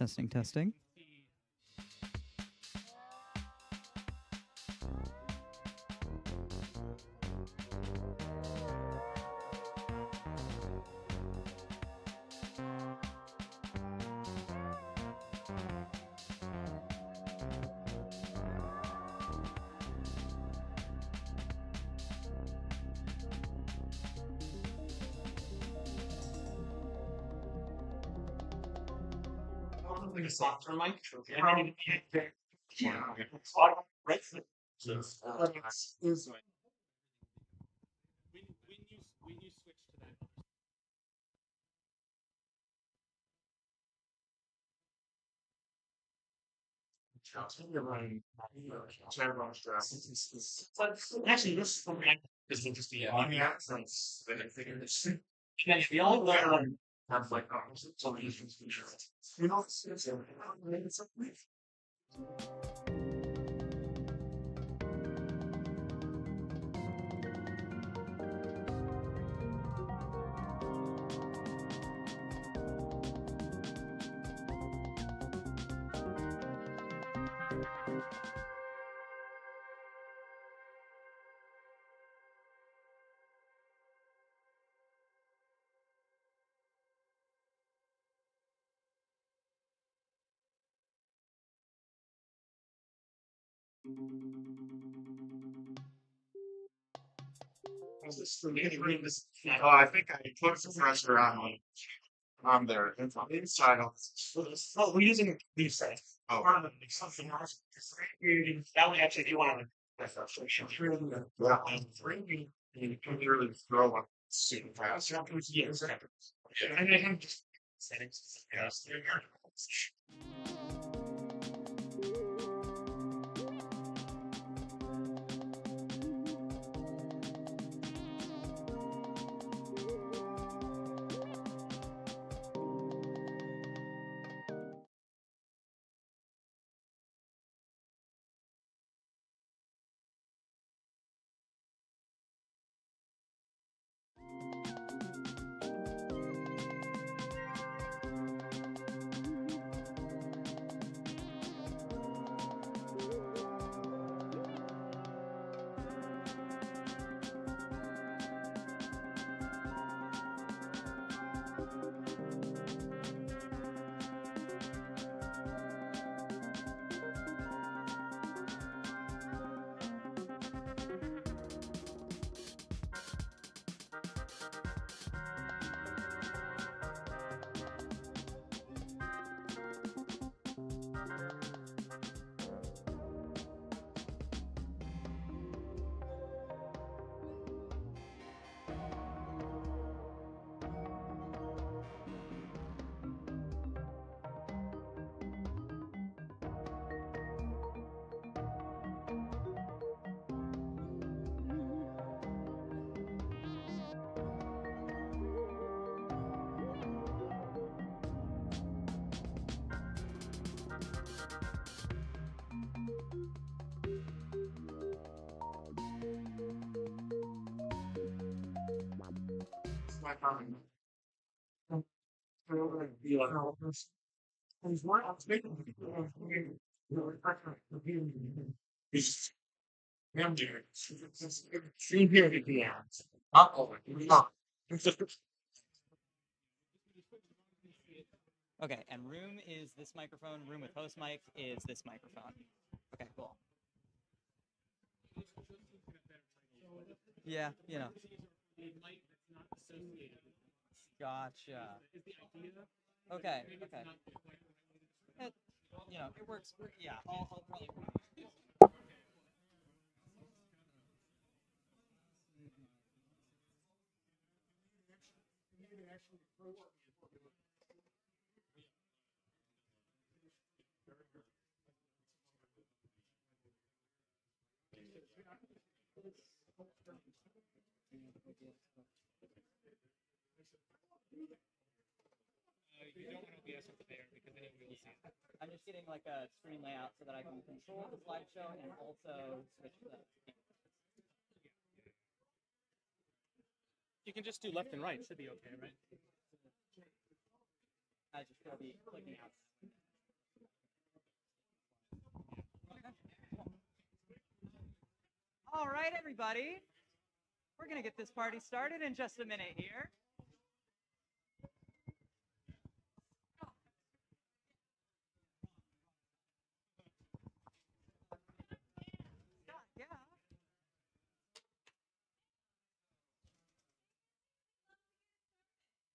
Testing, testing. Like a softer mic. Yeah. Right. When you switch to that. Actually, this is is interesting. Yeah, it's the only way have like some of these features. You know, it's Oh, I think I put some pressure on there. It's on the inside of oh, we're using these things. Oh, something else. That way, actually, if you want to that's frustration. Yeah, and three, you can literally throw one super fast. Yes. And then just settings. Yes. My comment. There's one I'm speaking He's him there. See here to be out. Uh-oh, no. Okay, and room is this microphone. Room with host mic is this microphone. Okay, cool. Yeah, you know. Gotcha. Okay, okay. It, you know, it works. Yeah, I'll probably. You don't want OBS up there because then you will see it. I'm just getting like a screen layout so that I can control the slideshow and also switch the. You can just do left and right. Should be okay, right? I just gotta be clicking out. All right, everybody. We're going to get this party started in just a minute here. Yeah.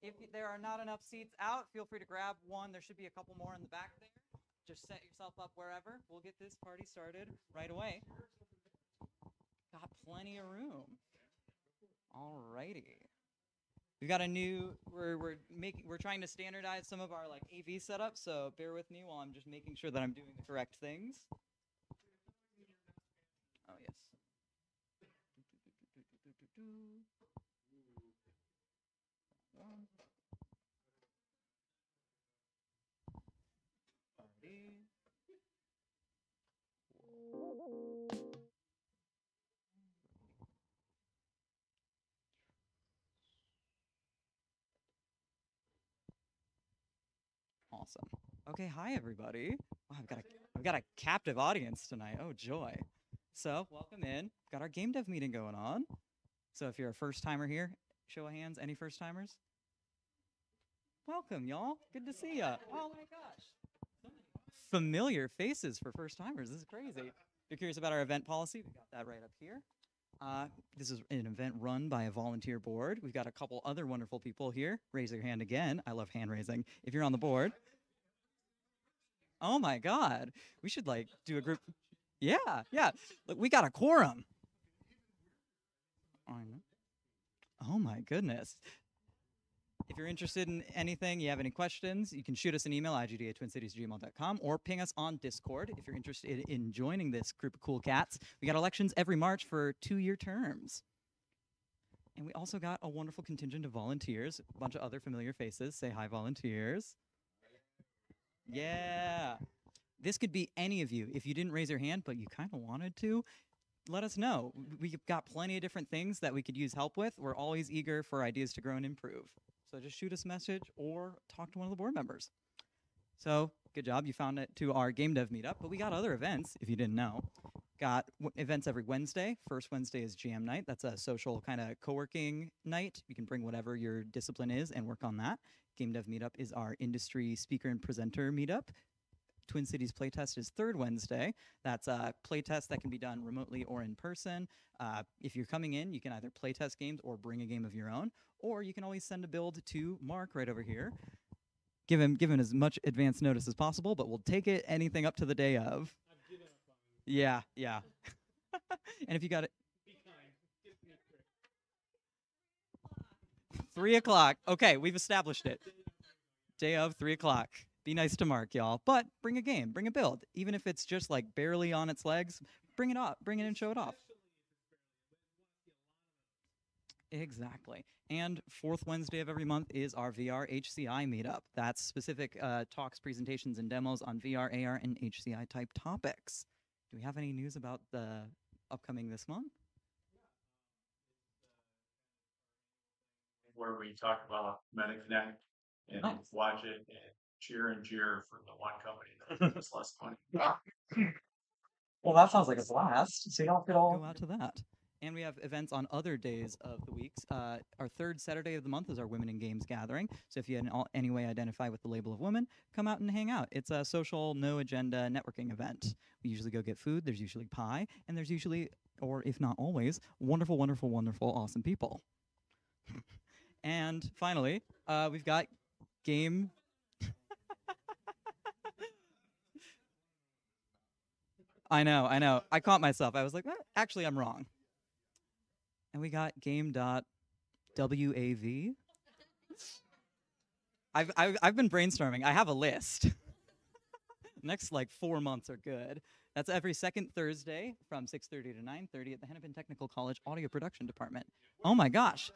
If there are not enough seats out, feel free to grab one. There should be a couple more in the back there. Just set yourself up wherever. We'll get this party started right away. Got plenty of room. All righty. We've got a new. We're trying to standardize some of our like AV setup. So bear with me while I'm just making sure that I'm doing the correct things. Oh yes. Awesome. Okay, hi everybody. Wow, I've got a captive audience tonight. Oh joy. So welcome in. Got our game dev meeting going on. So if you're a first timer here, show of hands. Any first timers? Welcome, y'all. Good to see ya. Oh my gosh. Familiar faces for first timers. This is crazy. If you're curious about our event policy, we got that right up here. This is an event run by a volunteer board. We've got a couple other wonderful people here. Raise your hand again. I love hand raising. If you're on the board. Oh my God. We should like do a group. Yeah. Look, we got a quorum. Oh my goodness. If you're interested in anything, you have any questions, you can shoot us an email, igd@twincitiesgmail.com, or ping us on Discord if you're interested in joining this group of cool cats. We got elections every March for 2-year terms. And we also got a wonderful contingent of volunteers, a bunch of other familiar faces. Say hi, volunteers. Yeah. This could be any of you. If you didn't raise your hand, but you kind of wanted to, let us know. We've got plenty of different things that we could use help with. We're always eager for ideas to grow and improve. So just shoot us a message or talk to one of the board members. So good job, you found it to our game dev meetup, but we got other events, if you didn't know. Got events every Wednesday. First Wednesday is Jam Night. That's a social kind of co-working night. You can bring whatever your discipline is and work on that. Game Dev Meetup is our industry speaker and presenter meetup. Twin Cities Playtest is third Wednesday. That's a playtest that can be done remotely or in person. If you're coming in, you can either playtest games or bring a game of your own, or you can always send a build to Mark right over here. Give him as much advance notice as possible, but we'll take it anything up to the day of. I've given up on it. Yeah. And if you got it. Be kind. Give me a trick. 3 o'clock. Okay, we've established it. Day of 3 o'clock. Be nice to Mark, y'all. But bring a game, bring a build. Even if it's just like barely on its legs, bring it up, bring it and show it off. Exactly. And fourth Wednesday of every month is our VR HCI meetup. That's specific talks, presentations, and demos on VR, AR, and HCI type topics. Do we have any news about the upcoming this month? Where we talk about MetaConnect and Nice. watch it and cheer and jeer for the one company that gives us less money. Well, that sounds like a blast. So y'all could all go out to that. And we have events on other days of the weeks. Our third Saturday of the month is our Women in Games gathering. So if you in any way identify with the label of women, come out and hang out. It's a social, no agenda networking event. We usually go get food. There's usually pie, and there's usually, or if not always, wonderful, wonderful, wonderful, awesome people. And finally, we've got game. I know. I caught myself. I was like, actually, I'm wrong. And we got game.wav. I've been brainstorming. I have a list. Next, like 4 months are good. That's every second Thursday from 6:30 to 9:30 at the Hennepin Technical College Audio Production Department. Oh my gosh,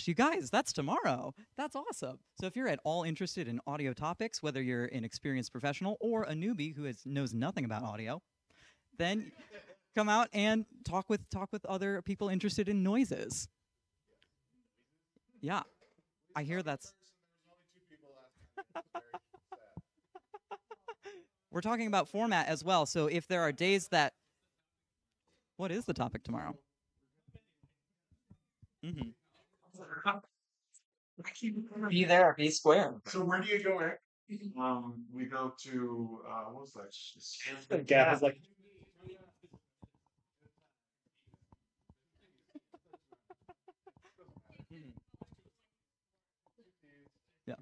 you guys, that's tomorrow. That's awesome. So if you're at all interested in audio topics, whether you're an experienced professional or a newbie who knows nothing about audio, then come out and talk with other people interested in noises. Yeah, I hear that's. We're talking about format as well. So if there are days that. What is the topic tomorrow? Mm-hmm. Be there, be square. So where do you go, Eric? We go to what was that? Yeah, it's like Yeah.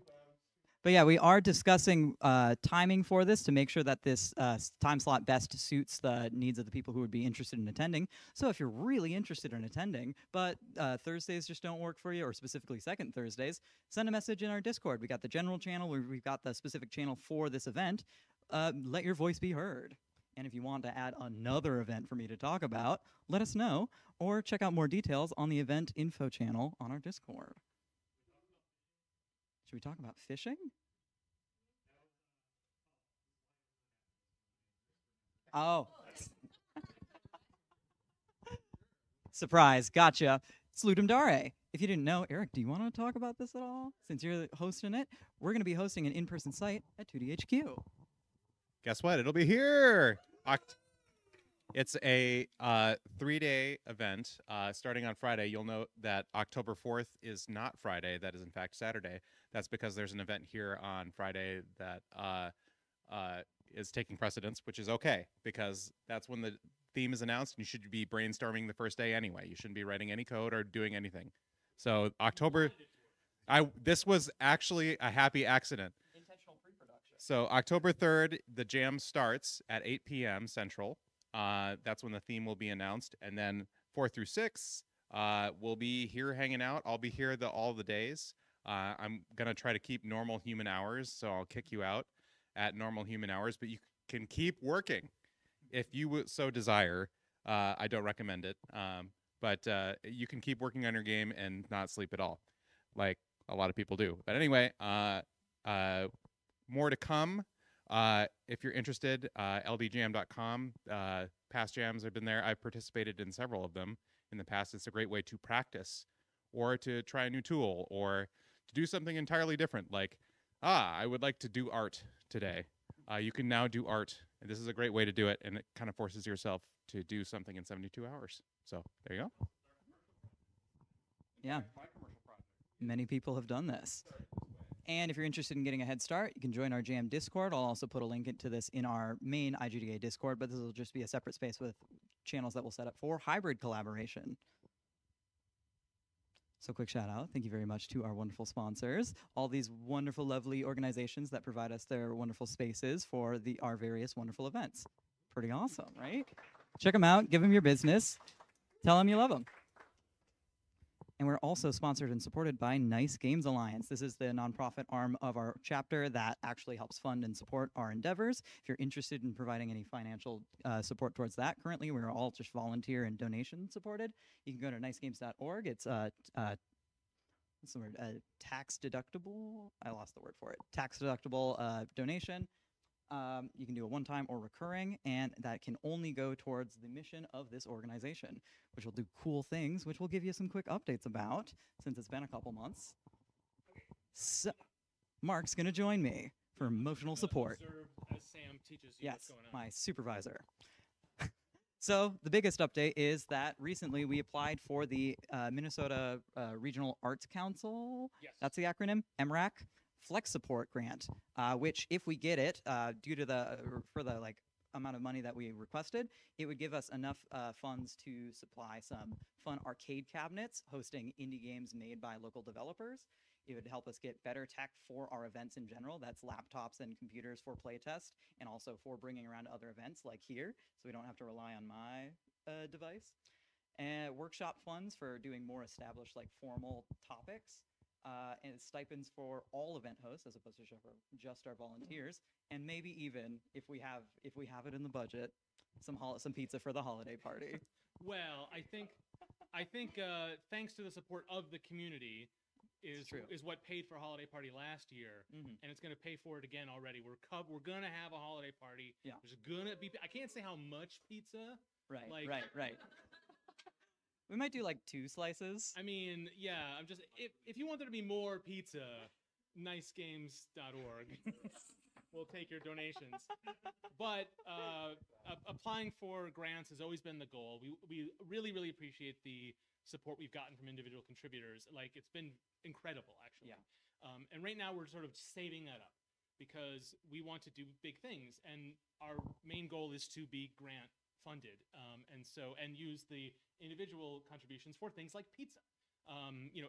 But yeah, we are discussing timing for this to make sure that this time slot best suits the needs of the people who would be interested in attending. So if you're really interested in attending, but Thursdays just don't work for you, or specifically second Thursdays, send a message in our Discord. We got the general channel, we've got the specific channel for this event. Let your voice be heard. And if you want to add another event for me to talk about, let us know, or check out more details on the event info channel on our Discord. Should we talk about fishing? Oh. Surprise. Gotcha. It's Ludum Dare. If you didn't know, Eric, do you want to talk about this at all? Since you're hosting it, we're going to be hosting an in-person site at 2DHQ. Guess what? It'll be here. It's a 3-day event starting on Friday. You'll note that October 4th is not Friday. That is, in fact, Saturday. That's because there's an event here on Friday that is taking precedence, which is okay, because that's when the theme is announced, and you should be brainstorming the first day anyway. You shouldn't be writing any code or doing anything. So this was actually a happy accident. Intentional pre-production. So October 3rd, the jam starts at 8 p.m. Central. That's when the theme will be announced. And then 4 through 6, we'll be here hanging out. I'll be here all the days. I'm going to try to keep normal human hours, so I'll kick you out at normal human hours. But you can keep working if you so desire. I don't recommend it. But you can keep working on your game and not sleep at all, like a lot of people do. But anyway, more to come. If you're interested, ldjam.com. Past jams have been there. I've participated in several of them in the past. It's a great way to practice, or to try a new tool, or to do something entirely different. Like, I would like to do art today. You can now do art, and this is a great way to do it, and it kind of forces yourself to do something in 72 hours. So there you go. Yeah. Many people have done this. And if you're interested in getting a head start, you can join our Jam Discord. I'll also put a link into this in our main IGDA Discord, but this will just be a separate space with channels that we'll set up for hybrid collaboration. So quick shout out. Thank you very much to our wonderful sponsors, all these wonderful, lovely organizations that provide us their wonderful spaces for our various wonderful events. Pretty awesome, right? Check them out. Give them your business. Tell them you love them. And we're also sponsored and supported by Nice Games Alliance. This is the nonprofit arm of our chapter that actually helps fund and support our endeavors. If you're interested in providing any financial support towards that, currently we're all just volunteer and donation supported. You can go to nicegames.org. It's what's the word? Tax deductible. I lost the word for it. Tax deductible donation. You can do a one-time or recurring, and that can only go towards the mission of this organization, which will do cool things, which we'll give you some quick updates about since it's been a couple months. So, Mark's going to join me for emotional support. As Sam teaches you what's Yes, going on. my supervisor. So the biggest update is that recently we applied for the Minnesota Regional Arts Council. Yes. That's the acronym, MRAC. Flex Support Grant, which if we get it, due to for the amount of money that we requested, it would give us enough funds to supply some fun arcade cabinets hosting indie games made by local developers. It would help us get better tech for our events in general. That's laptops and computers for playtest, and also for bringing around other events like here, so we don't have to rely on my device. And workshop funds for doing more established, formal topics. And stipends for all event hosts as opposed to just our volunteers, and maybe even if we have it in the budget, some pizza for the holiday party. Well, I think thanks to the support of the community is what paid for holiday party last year, and it's going to pay for it again already. We're gonna have a holiday party. Yeah. There's gonna be. I can't say how much pizza. Right. Right. We might do 2 slices. I mean, yeah. I'm just if you want there to be more pizza, nicegames.org. we'll take your donations. But applying for grants has always been the goal. We really, really appreciate the support we've gotten from individual contributors. Like, it's been incredible, actually. Yeah. And right now we're sort of saving that up because we want to do big things. And our main goal is to be grant funded. And use the individual contributions for things like pizza,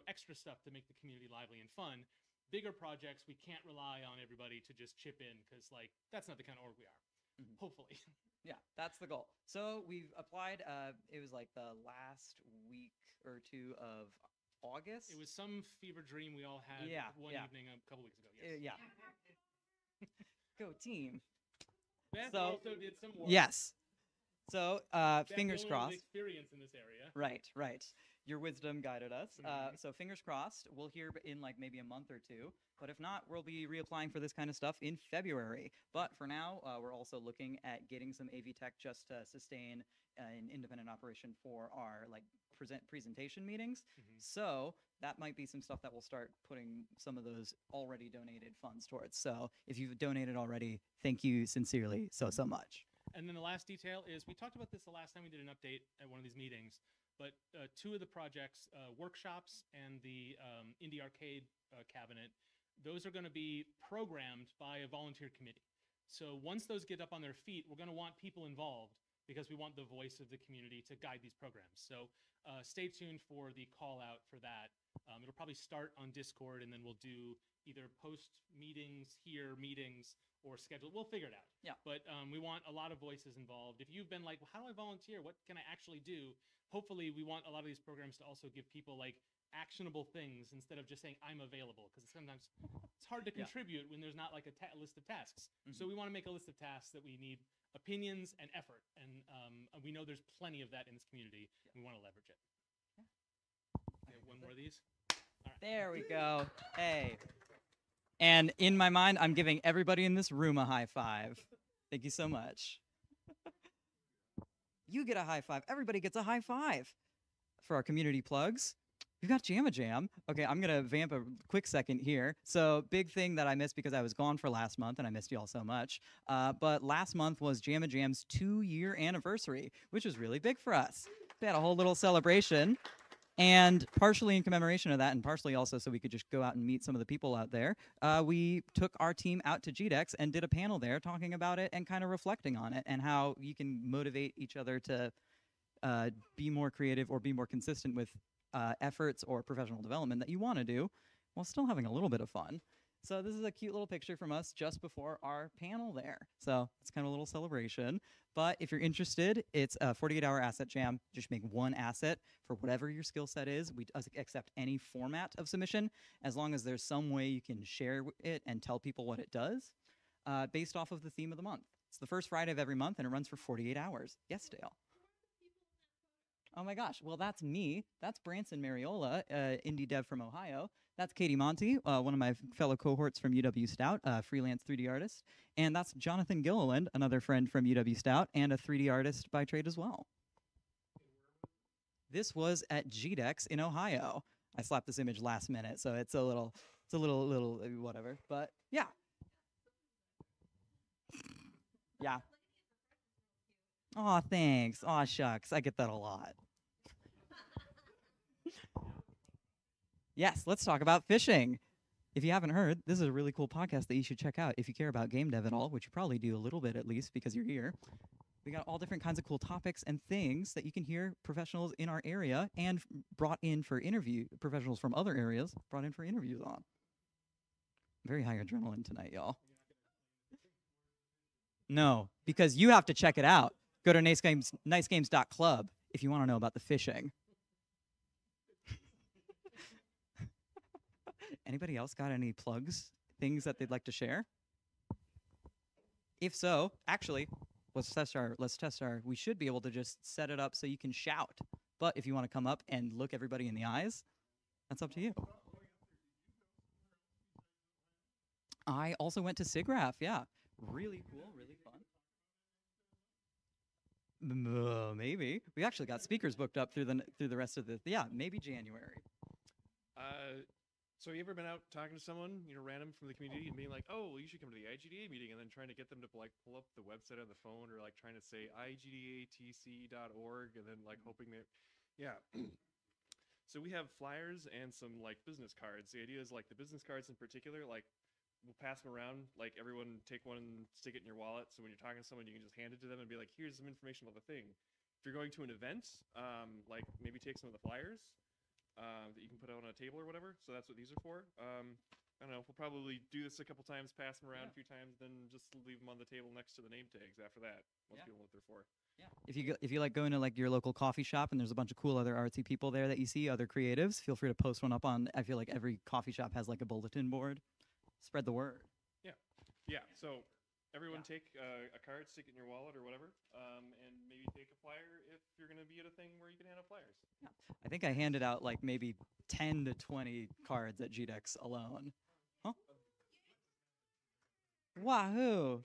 extra stuff to make the community lively and fun. Bigger projects, we can't rely on everybody to just chip in because, like, that's not the kind of org we are. Mhm. Hopefully. Yeah, that's the goal. So we've applied. It was like the last week or two of August. It was some fever dream we all had one evening a couple weeks ago. Yes. Yeah. Go team. Beth So- also did some work. Yes. So Beth, fingers the only one with crossed. experience in this area. Right. Your wisdom guided us. Mhm. So fingers crossed. We'll hear in like maybe a month or two. But if not, we'll be reapplying for this kind of stuff in February. But for now, we're also looking at getting some AV tech just to sustain an independent operation for our like presentation meetings. Mhm. So that might be some stuff that we'll start putting some of those already donated funds towards. So if you've donated already, thank you sincerely so much. And then the last detail is we talked about this the last time we did an update at one of these meetings, but two of the projects, workshops and the indie arcade cabinet, those are going to be programmed by a volunteer committee. So once those get up on their feet, we're going to want people involved because we want the voice of the community to guide these programs. So stay tuned for the call out for that. It'll probably start on Discord, and then we'll do either post meetings here, meetings, or schedule. We'll figure it out. Yeah. But we want a lot of voices involved. If you've been like, well, how do I volunteer? What can I actually do? Hopefully, we want a lot of these programs to also give people like actionable things instead of just saying I'm available, because sometimes it's hard to Yeah. contribute when there's not like a list of tasks. Mhm. So we want to make a list of tasks that we need opinions and effort, and we know there's plenty of that in this community. We want to leverage it. Okay, one more of these. All right. There we go. Hey. And in my mind, I'm giving everybody in this room a high five. Thank you so much. You get a high five. Everybody gets a high five. For our community plugs, we've got Jamma Jam. Okay, I'm going to vamp a quick second here. So big thing that I missed because I was gone for last month, and I missed you all so much. But last month was Jamma Jam's 2-year anniversary, which was really big for us. We had a whole little celebration. And partially in commemoration of that, and partially also so we could just go out and meet some of the people out there, we took our team out to GDEX and did a panel there talking about it and kind of reflecting on it and how you can motivate each other to be more creative or be more consistent with efforts or professional development that you want to do while still having a little bit of fun. So this is a cute little picture from us just before our panel there. So it's kind of a little celebration. But if you're interested, it's a 48-hour asset jam. Just make one asset for whatever your skill set is. We accept any format of submission as long as there's some way you can share it and tell people what it does based off of the theme of the month. It's the first Friday of every month, and it runs for 48 hours. Yes, Dale. Oh my gosh. Well, that's me. That's Branson Mariola, indie dev from Ohio. That's Katie Monty, one of my fellow cohorts from UW Stout, freelance 3D artist. And that's Jonathan Gilliland, another friend from UW Stout and a 3D artist by trade as well. This was at GDEX in Ohio. I slapped this image last minute, so it's a little whatever. But yeah. Yeah. Aw, thanks. Aw, shucks. I get that a lot. Yes, let's talk about fishing. If you haven't heard, this is a really cool podcast that you should check out if you care about game dev at all, which you probably do a little bit at least because you're here. We got all different kinds of cool topics and things that you can hear professionals in our area and brought in for professionals from other areas brought in for interviews on. Very high adrenaline tonight, y'all. No, because you have to check it out. Go to nicegames.club if you want to know about the fishing. Anybody else got any plugs, things that they'd like to share? If so, actually, let's test our, we should be able to just set it up so you can shout. But if you want to come up and look everybody in the eyes, that's up to you. I also went to SIGGRAPH, yeah. Really cool, really fun. Maybe. We actually got speakers booked up through the rest of the, maybe January. So you ever been out talking to someone, random from the community, and being like, "Oh, well, you should come to the IGDA meeting," and then trying to get them to like pull up the website on the phone, or like trying to say igdatc.org, and then like hoping that, yeah. So we have flyers and some like business cards. The idea is like the business cards in particular, like we'll pass them around, like everyone take one and stick it in your wallet. So when you're talking to someone, you can just hand it to them and be like, "Here's some information about the thing." If you're going to an event, like maybe take some of the flyers that you can put out on a table or whatever. So that's what these are for. I don't know. We'll probably do this a couple times, pass them around a few times, then just leave them on the table next to the name tags after that. Once people know what they're for. Yeah. If you like going to like your local coffee shop and there's a bunch of cool other artsy people there that you see, other creatives, feel free to post one up on. I feel like every coffee shop has like a bulletin board. Spread the word. Yeah. So everyone take a card, stick it in your wallet or whatever, and maybe take a flyer if you're going to be at a thing where you can hand out flyers. Yeah. I think I handed out like maybe 10 to 20 cards at GDEX alone. Huh? Wahoo!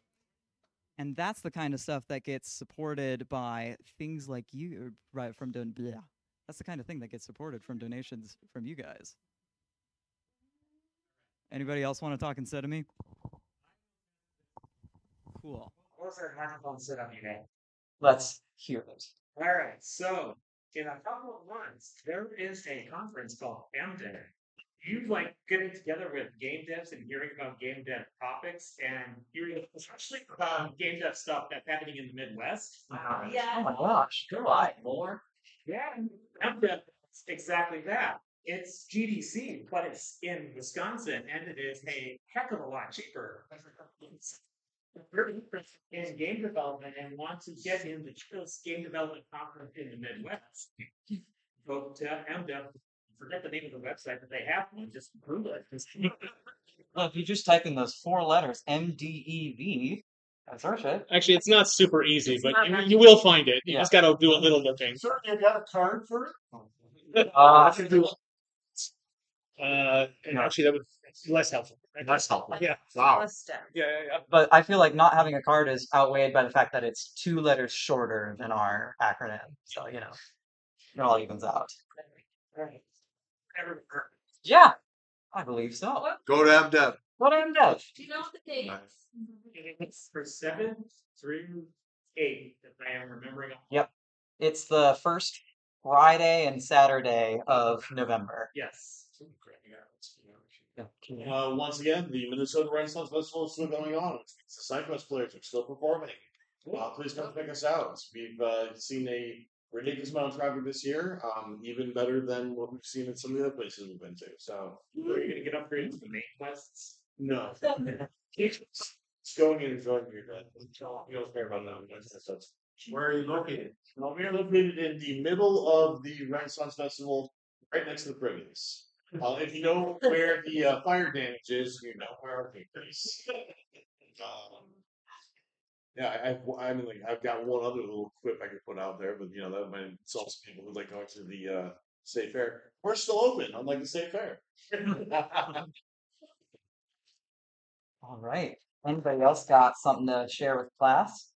And that's the kind of stuff that gets supported by things like you, right? That's the kind of thing that gets supported from donations from you guys. Anybody else want to talk instead of me? Cool. What was our microphone set up today? Let's hear it. All right, so in a couple of months, there is a conference called Gamedev. You like getting together with game devs and hearing about game dev topics and hearing especially about game dev stuff that's happening in the Midwest. Yeah. Oh my gosh. Do I? More? Yeah, Gamedev is exactly that. It's GDC, but it's in Wisconsin, and it is a heck of a lot cheaper. If you're interested in game development and want to get into this game development conference in the Midwest, go to MDev. Forget the name of the website, but they have one. Just Google it. Well, if you just type in those 4 letters, MDEV, and search it. Actually, it's not super easy, but you will find it. You just got to do a little looking. Sir, you got a card for it? Actually, that would less helpful. Less helpful. Yeah. Wow. Yeah. But I feel like not having a card is outweighed by the fact that it's 2 letters shorter than our acronym. So, it all evens out. Right. Yeah, I believe so. Go to MDev. What am I? Do you know what the date? Nice. It's for 7 through 8, if I am remembering. Yep. It's the first Friday and Saturday of November. Yes. Once again, the Minnesota Renaissance Festival is still going on. The SideQuest players are still performing. Please come check us out. We've seen a ridiculous amount of traffic this year, even better than what we've seen at some of the other places we've been to. So, Are you going to get upgraded to the main quests? no. It's going in and enjoying your day. You don't care about that. Where are you located? Well, we are located in the middle of the Renaissance Festival, right next to the Privies. If you know where the fire damage is, you know where our victory is. Yeah, I've got one other little quip I could put out there, but that might insult some people who like going to the state fair. We're still open, unlike the state fair. All right. Anybody else got something to share with class?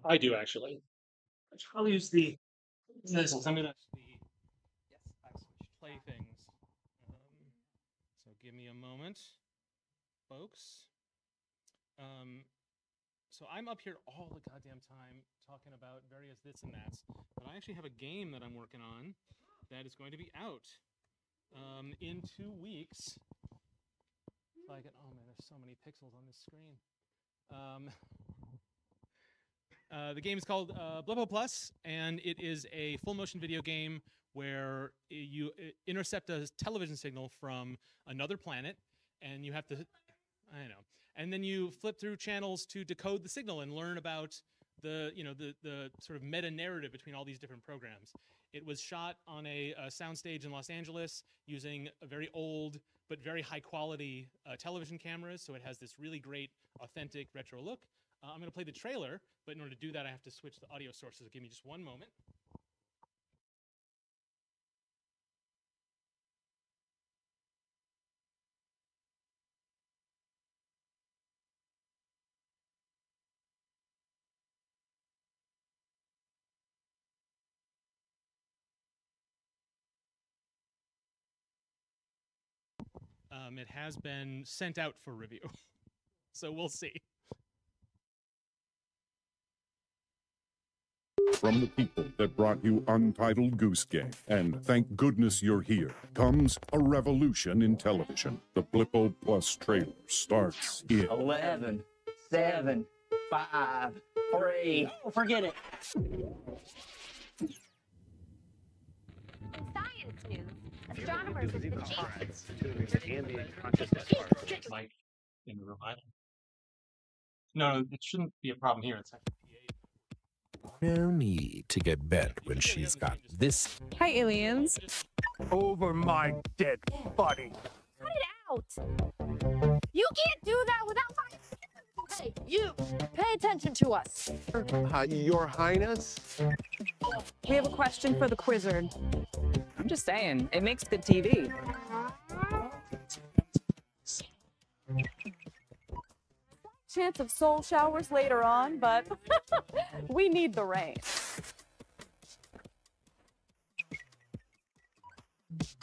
I do actually. I'll use the. I'm gonna play things. So give me a moment, folks. So I'm up here all the goddamn time talking about various this and that's, but I actually have a game that I'm working on that is going to be out in 2 weeks. If I can, oh man, there's so many pixels on this screen. The game is called Blubbo Plus, and it is a full motion video game where you intercept a television signal from another planet, and you have to, I know, and then you flip through channels to decode the signal and learn about the sort of meta narrative between all these different programs. It was shot on a soundstage in Los Angeles using a very old but very high quality television cameras, so it has this really great, authentic retro look. I'm going to play the trailer, but in order to do that, I have to switch the audio sources. So give me just one moment. It has been sent out for review, so we'll see. From the people that brought you Untitled Goose Game, and thank goodness you're here, comes a revolution in television. The Blippo Plus trailer starts in 11, 7, 5, 3. Oh, forget it. Science news. Astronomers have been Like in the room. No, it shouldn't be a problem here. It's No need to get bent when she's got this. Hi, aliens. Over my dead body. Cut it out. You can't do that without my. Hey, you. Pay attention to us. Your Highness? We have a question for the Quizzard. I'm just saying, it makes good TV. Chance of soul showers later on, but we need the rain.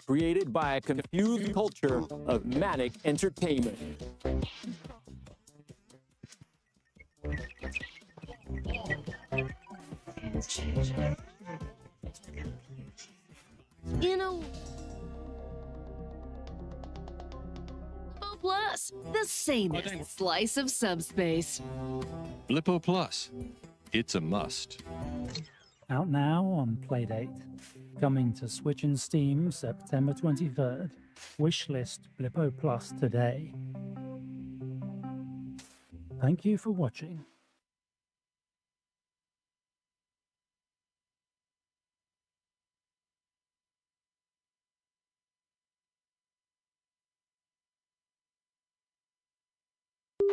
Created by a confused culture of manic entertainment. You know. Plus, the sanest slice of subspace. Blippo Plus. It's a must. Out now on Playdate. Coming to Switch and Steam September 23rd. Wishlist Blippo Plus today. Thank you for watching.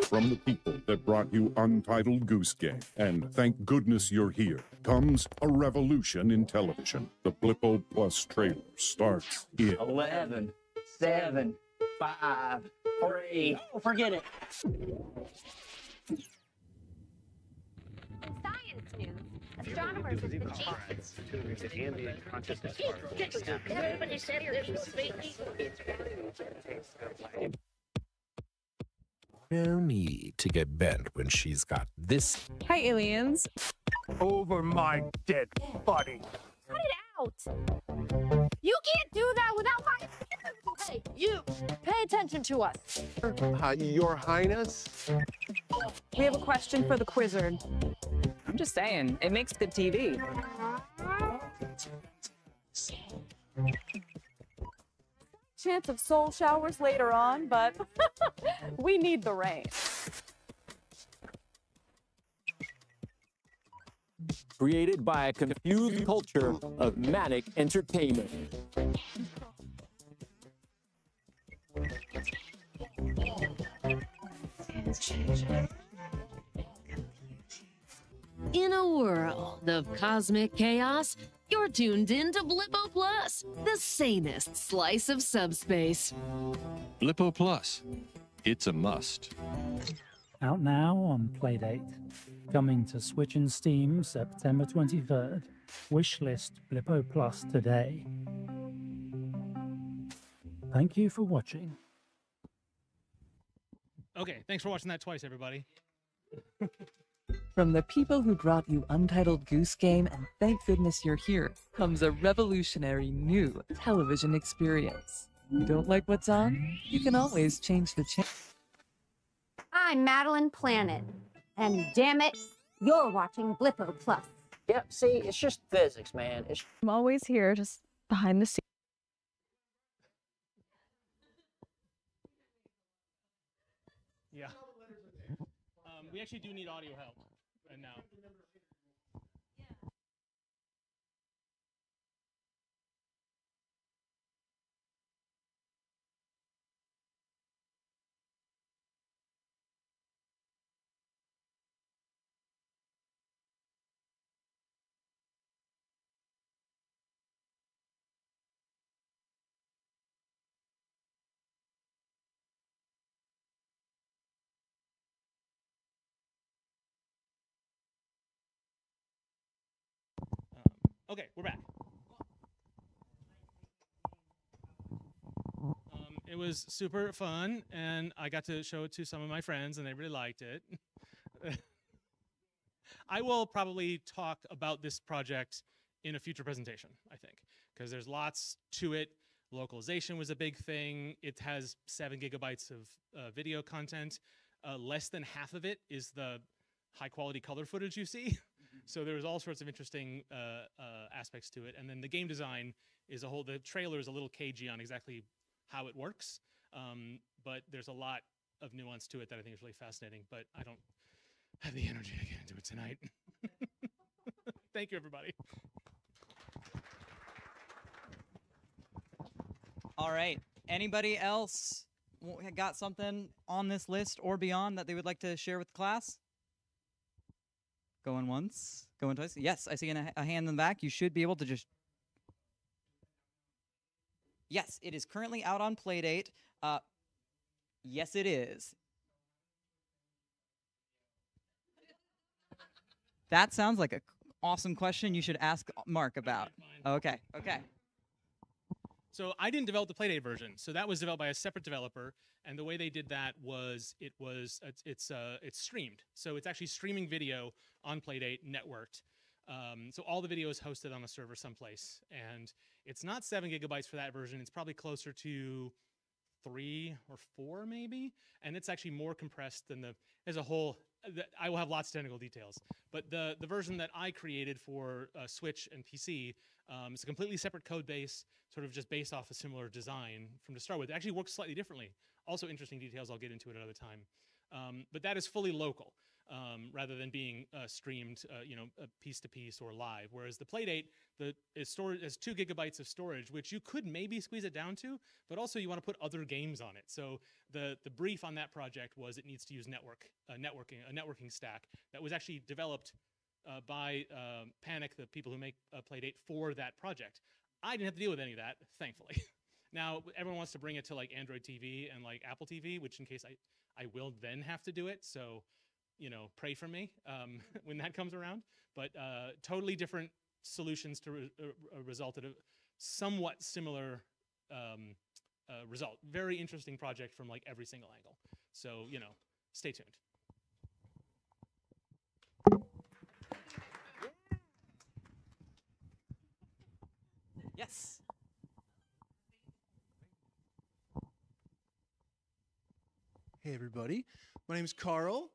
From the people that brought you Untitled Goose Game, and thank goodness you're here, comes a revolution in television. The Blippo Plus trailer starts in 11, 7, 5, 3. Oh, forget it. Science news. Astronomers have been Everybody said this was fake. No need to get bent when she's got this. Hi, aliens. Over my dead body. Cut it out. You can't do that without my. Hey, you. Pay attention to us. Your Highness? We have a question for the Quizzard. I'm just saying, it makes good TV. Chance of soul showers later on, but we need the rain. Created by a confused culture of manic entertainment. In a world of cosmic chaos, you're tuned in to Blippo Plus, the sanest slice of subspace. Blippo Plus. It's a must. Out now on Playdate. Coming to Switch and Steam September 23rd. Wishlist Blippo Plus today. Thank you for watching. Okay, thanks for watching that twice, everybody. From the people who brought you Untitled Goose Game and thank goodness you're here comes a revolutionary new television experience. You don't like what's on? You can always change the channel. I'm Madeline Planet, and damn it, you're watching Blippo Plus. Yep, see, it's just physics, man. I'm always here, just behind the scenes. Yeah. We actually do need audio help. And now. Okay, we're back. It was super fun, and I got to show it to some of my friends, and they really liked it. I will probably talk about this project in a future presentation, I think, because there's lots to it. Localization was a big thing. It has 7 gigabytes of video content. Less than half of it is the high quality color footage you see. So there's all sorts of interesting aspects to it. And then the game design is the trailer is a little cagey on exactly how it works. But there's a lot of nuance to it that I think is really fascinating, but I don't have the energy to get into it tonight. Thank you, everybody. All right. Anybody else got something on this list or beyond that they would like to share with the class? Going once, going twice. Yes, I see a hand in the back. You should be able to just... Yes, it is currently out on Playdate. Yes, it is. That sounds like an awesome question you should ask Mark about. Okay, okay. So I didn't develop the Playdate version. So that was developed by a separate developer, and the way they did that was it's streamed. So it's actually streaming video on Playdate, networked. So all the video is hosted on a server someplace, and it's not 7 gigabytes for that version. It's probably closer to 3 or 4 maybe, and it's actually more compressed than as a whole. I will have lots of technical details, but the version that I created for Switch and PC is a completely separate code base, sort of just based off a similar design from to start with. It actually works slightly differently. Also interesting details I'll get into at another time. But that is fully local, rather than being streamed, piece to piece or live. Whereas the Playdate is 2 gigabytes of storage, which you could maybe squeeze it down to, but also you want to put other games on it. So the brief on that project was it needs to use a networking stack that was actually developed by Panic, the people who make Playdate, for that project. I didn't have to deal with any of that, thankfully. Now everyone wants to bring it to like Android TV and like Apple TV, which in case I will then have to do it. So, pray for me when that comes around. But totally different solutions to result in a somewhat similar result. Very interesting project from like every single angle. So, stay tuned. Yes. Hey everybody, my name is Carl.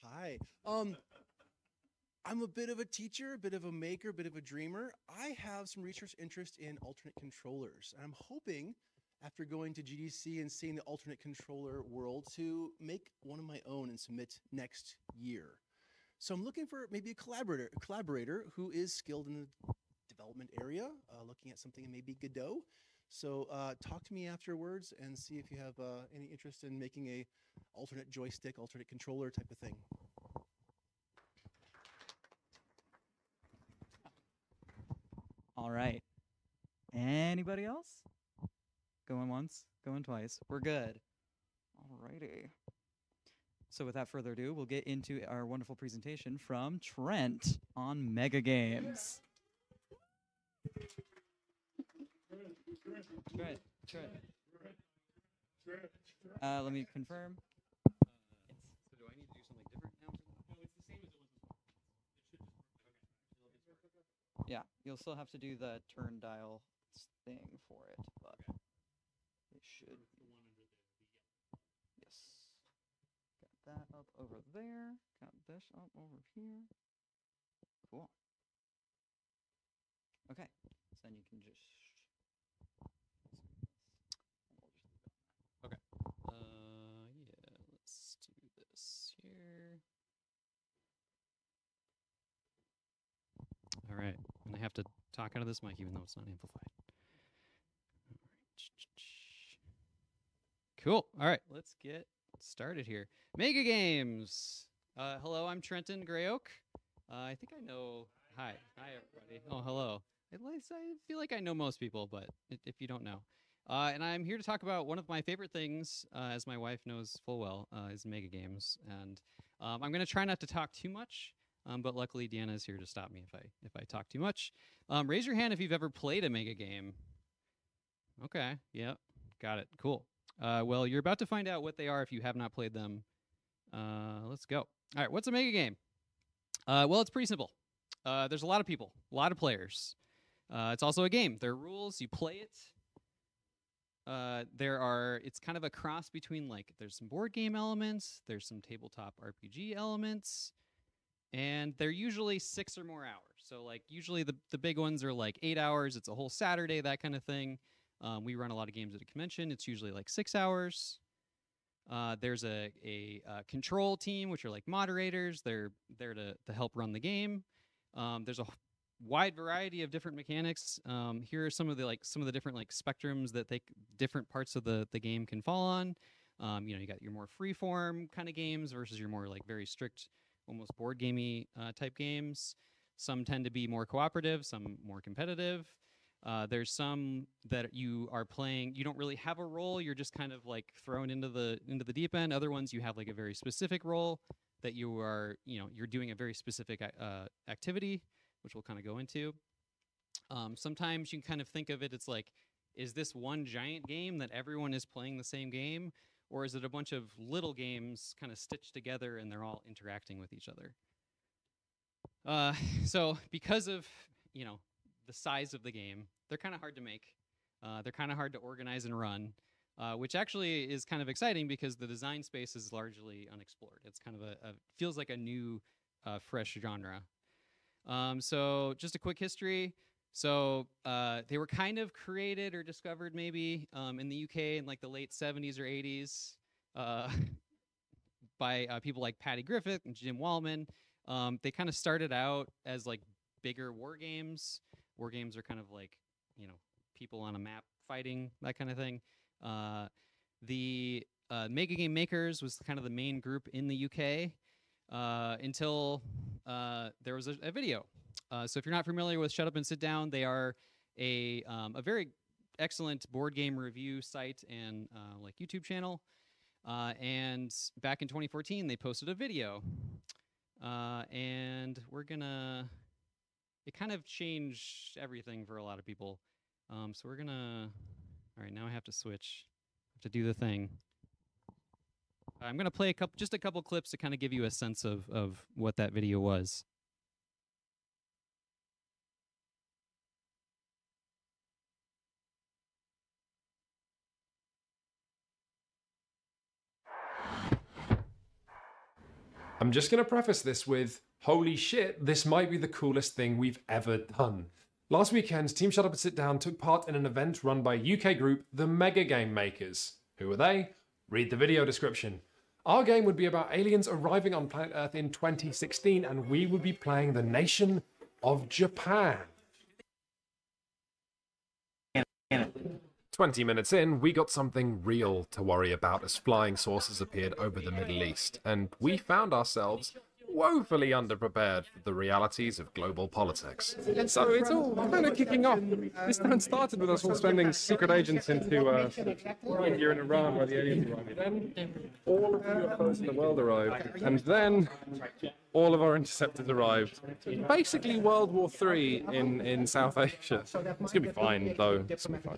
Hi. I'm a bit of a teacher, a bit of a maker, a bit of a dreamer. I have some research interest in alternate controllers, and I'm hoping, after going to GDC and seeing the alternate controller world, to make one of my own and submit next year. So I'm looking for maybe a collaborator who is skilled in the development area, looking at something in maybe Godot. So talk to me afterwards and see if you have any interest in making a alternate joystick, alternate controller type of thing. All right. Anybody else? Going once, going twice. We're good. All righty. So without further ado, we'll get into our wonderful presentation from Trent on MEGAGAMES. Trent. Let me confirm. So do I need to do something different now? No, it's the same as it was before. It should just work. Yeah, you'll still have to do the turn dial thing for it, but it should. Yes. Got that up over there. Got this up over here. Cool. Okay, so then you can just. Okay. Yeah, let's do this here. All right, and I have to talk out of this mic even though it's not amplified. All right. Cool. All right, let's get started here. MEGAGAMES. Hello, I'm Trent Greyoak. I think I know. Hi, everybody. Oh, hello. I feel like I know most people, but if you don't know. And I'm here to talk about one of my favorite things, as my wife knows full well, is MEGAGAMES. And I'm going to try not to talk too much, but luckily Deanna is here to stop me if I talk too much. Raise your hand if you've ever played a MEGAGAME. Okay, yep. Got it. Cool. Well, you're about to find out what they are if you have not played them. Let's go. All right, what's a mega game? Well, it's pretty simple. There's a lot of people, a lot of players. It's also a game. There are rules. You play it. It's kind of a cross between, like, there's some board game elements, there's some tabletop RPG elements, and they're usually 6 or more hours. So, like, usually the big ones are like 8 hours. It's a whole Saturday, that kind of thing. We run a lot of games at a convention. It's usually like 6 hours. There's a control team, which are like moderators. They're there to help run the game. There's a wide variety of different mechanics. Here are some of the different like spectrums that different parts of the game can fall on. You got your more free-form kind of games versus your more like very strict, almost board gamey type games. Some tend to be more cooperative, some more competitive. There's some that you are playing, you don't really have a role, you're just kind of like thrown into the deep end. Other ones you have like a very specific role that you're doing a very specific activity, which we'll kind of go into. Sometimes you can kind of think of it, it's like, is this one giant game that everyone is playing the same game? Or is it a bunch of little games kind of stitched together and they're all interacting with each other? So because of, the size of the game, they're kind of hard to make. They're kind of hard to organize and run, which actually is kind of exciting because the design space is largely unexplored. It's kind of feels like a new, fresh genre. So just a quick history. So they were kind of created or discovered maybe in the UK in like the late 70s or 80s by people like Patty Griffith and Jim Wallman. They kind of started out as like bigger war games. War games are kind of like, people on a map fighting, that kind of thing. The Mega Game Makers was kind of the main group in the UK until there was a video. So if you're not familiar with Shut Up and Sit Down, they are a very excellent board game review site and like YouTube channel. And back in 2014, they posted a video. And it kind of changed everything for a lot of people. So all right, now I have to switch, to do the thing. I'm gonna play just a couple clips to kind of give you a sense of what that video was. I'm just going to preface this with, holy shit, this might be the coolest thing we've ever done. Last weekend, Team Shut Up and Sit Down took part in an event run by UK group, the Mega Game Makers. Who are they? Read the video description. Our game would be about aliens arriving on planet Earth in 2016, and we would be playing the nation of Japan. 20 minutes in, we got something real to worry about as flying saucers appeared over the Middle East, and we found ourselves woefully underprepared for the realities of global politics. So it's all kind of kicking off. This time started with us all sending secret agents into India and Iran where the aliens arrived. Then all of the UFOs in the world arrived, and then all of our interceptors arrived. Basically World War III in South Asia. It's gonna be fine though. It's gonna be fine.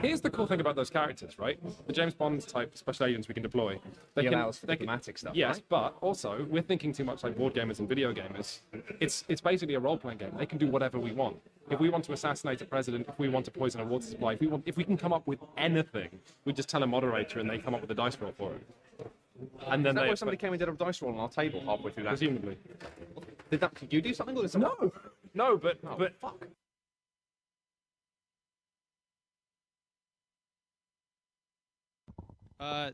Here's the cool thing about those characters, right? The James Bond type special agents we can deploy. They that was for diplomatic stuff, yes, right? but also we're thinking too much like board gamers and video gamers. It's basically a role-playing game. They can do whatever we want. If we want to assassinate a president, if we want to poison a water supply, if we can come up with anything, we just tell a moderator and they come up with a dice roll for it. And then somebody came and did a dice roll on our table halfway through that. Presumably. Did you do something or did someone... No, but fuck.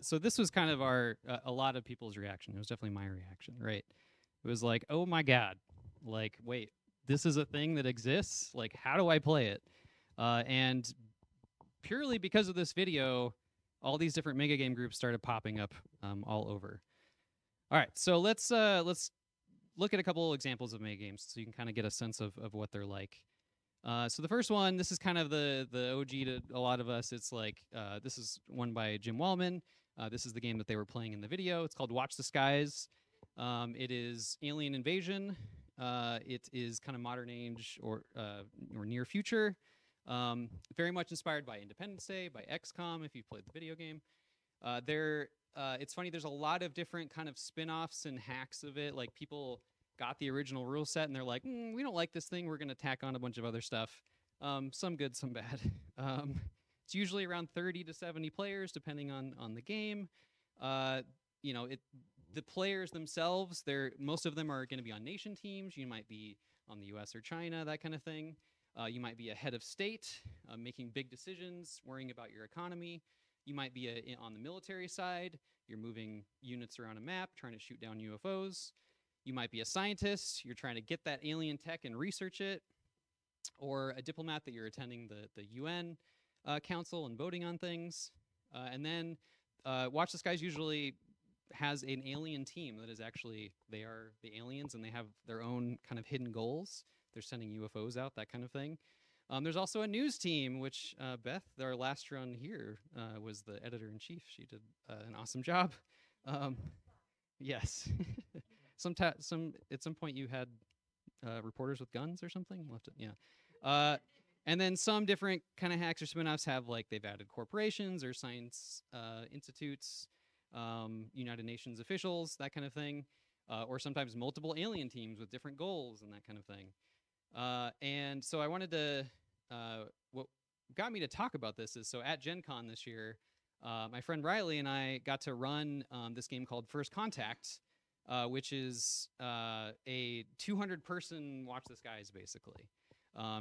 So this was kind of a lot of people's reaction. It was definitely my reaction, right? It was like, oh my God, like, wait, this is a thing that exists? Like, how do I play it? And purely because of this video, all these different mega game groups started popping up all over. All right, so let's look at a couple examples of mega games so you can kind of get a sense of what they're like. So the first one, this is kind of the OG to a lot of us. It's like, this is one by Jim Wallman. This is the game that they were playing in the video. It's called Watch the Skies. It is alien invasion. It is kind of modern age or near future. Very much inspired by Independence Day, by XCOM, if you've played the video game. It's funny, there's a lot of different kind of spin-offs and hacks of it. Like, people got the original rule set and they're like, we don't like this thing, we're going to tack on a bunch of other stuff. Some good, some bad. It's usually around 30 to 70 players, depending on the game. You know, the players themselves, most of them are going to be on nation teams. You might be on the US or China, that kind of thing. You might be a head of state, making big decisions, worrying about your economy. You might be on the military side. You're moving units around a map, trying to shoot down UFOs. You might be a scientist. You're trying to get that alien tech and research it. Or a diplomat that you're attending the UN council and voting on things. And then Watch the Skies usually has an alien team that is actually, they are the aliens and they have their own kind of hidden goals. They're sending UFOs out, that kind of thing. There's also a news team, which Beth, our last run here, was the editor-in-chief. She did an awesome job. Yes. At some point you had reporters with guns or something? Yeah. And then some different kind of hacks or spin-offs have, like, they've added corporations or science institutes, United Nations officials, that kind of thing. Or sometimes multiple alien teams with different goals and that kind of thing. And so I wanted to, what got me to talk about this is, so at Gen Con this year, my friend Riley and I got to run this game called First Contact, which is a 200-person Watch the Skies, basically.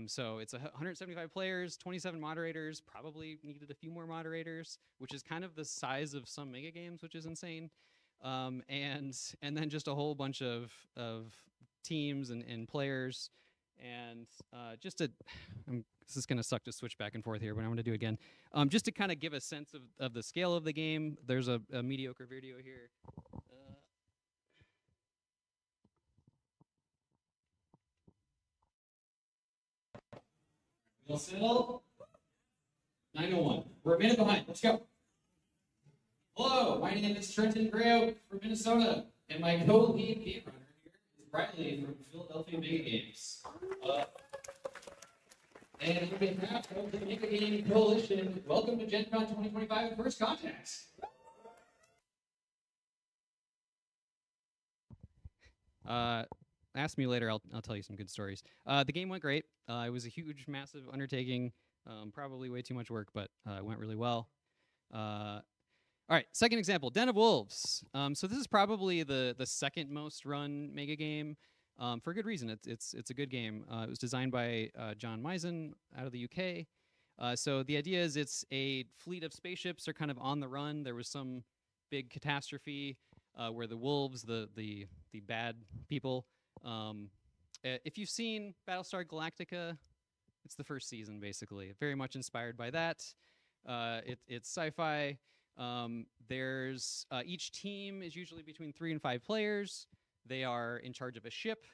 So it's 175 players, 27 moderators, probably needed a few more moderators, which is kind of the size of some mega games, which is insane. And then just a whole bunch of teams and players. And this is going to suck to switch back and forth here, but I'm going to do it again. Just to kind of give a sense of the scale of the game, there's a mediocre video here. We'll settle. 901. We're a minute behind. Let's go. Hello, my name is Trent Greyoak from Minnesota, and my co-lead game runner here is Riley from Philadelphia MEGAGAMES. And on behalf of the Mega Game Coalition, welcome to Gen Con 2025 at First Contact. Ask me later, I'll tell you some good stories. The game went great. It was a huge, massive undertaking, probably way too much work, but it went really well. All right, second example, Den of Wolves. So this is probably the second most run mega game, for good reason. It's a good game. It was designed by John Misen out of the UK. So the idea is it's a fleet of spaceships are kind of on the run. There was some big catastrophe where the wolves, the bad people. If you've seen Battlestar Galactica, it's the first season basically. Very much inspired by that. It's sci-fi. There's each team is usually between 3 and 5 players. They are in charge of a ship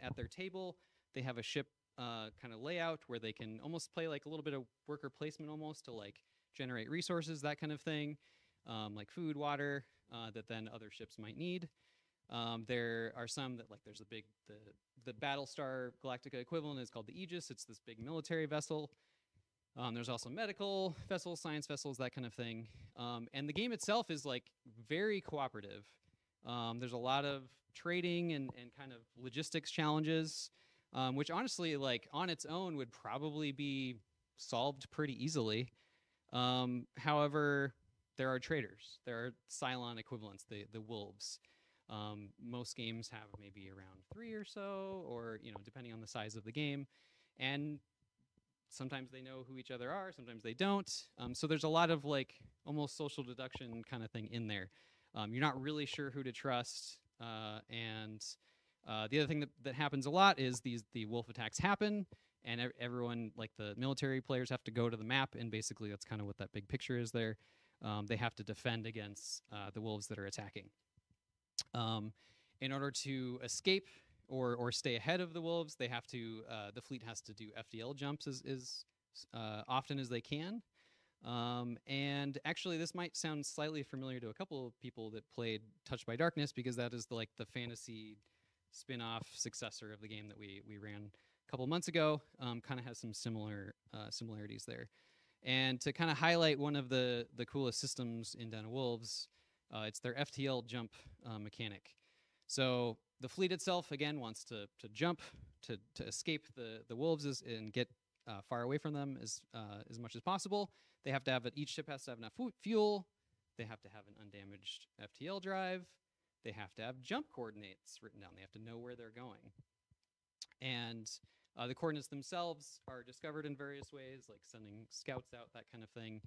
at their table. They have a ship kind of layout where they can almost play like a little bit of worker placement almost to like generate resources, that kind of thing, like food, water, that then other ships might need. There are some that like there's a big, the Battlestar Galactica equivalent is called the Aegis. It's this big military vessel. There's also medical vessels, science vessels, that kind of thing. And the game itself is like very cooperative. There's a lot of trading and kind of logistics challenges, which honestly, like on its own would probably be solved pretty easily. However, there are traders. There are Cylon equivalents, the wolves. Most games have maybe around 3 or so, or depending on the size of the game. And sometimes they know who each other are, sometimes they don't. So there's a lot of like almost social deduction kind of thing in there. You're not really sure who to trust. And the other thing that happens a lot is the wolf attacks happen, and everyone, like the military players, have to go to the map, and basically that's kind of what that big picture is there. They have to defend against the wolves that are attacking. In order to escape or stay ahead of the wolves, they have to the fleet has to do FDL jumps as often as they can. And actually, this might sound slightly familiar to a couple of people that played Touched by Darkness, because that is the fantasy spin-off successor of the game that we ran couple months ago. Kind of has some similar similarities there. And to kind of highlight one of the coolest systems in Den of Wolves, it's their FTL jump mechanic. So the fleet itself, again, wants to jump to escape the wolves and get far away from them as much as possible. They have to have each ship has to have enough fuel. They have to have an undamaged FTL drive. They have to have jump coordinates written down. They have to know where they're going. And the coordinates themselves are discovered in various ways, like sending scouts out, that kind of thing.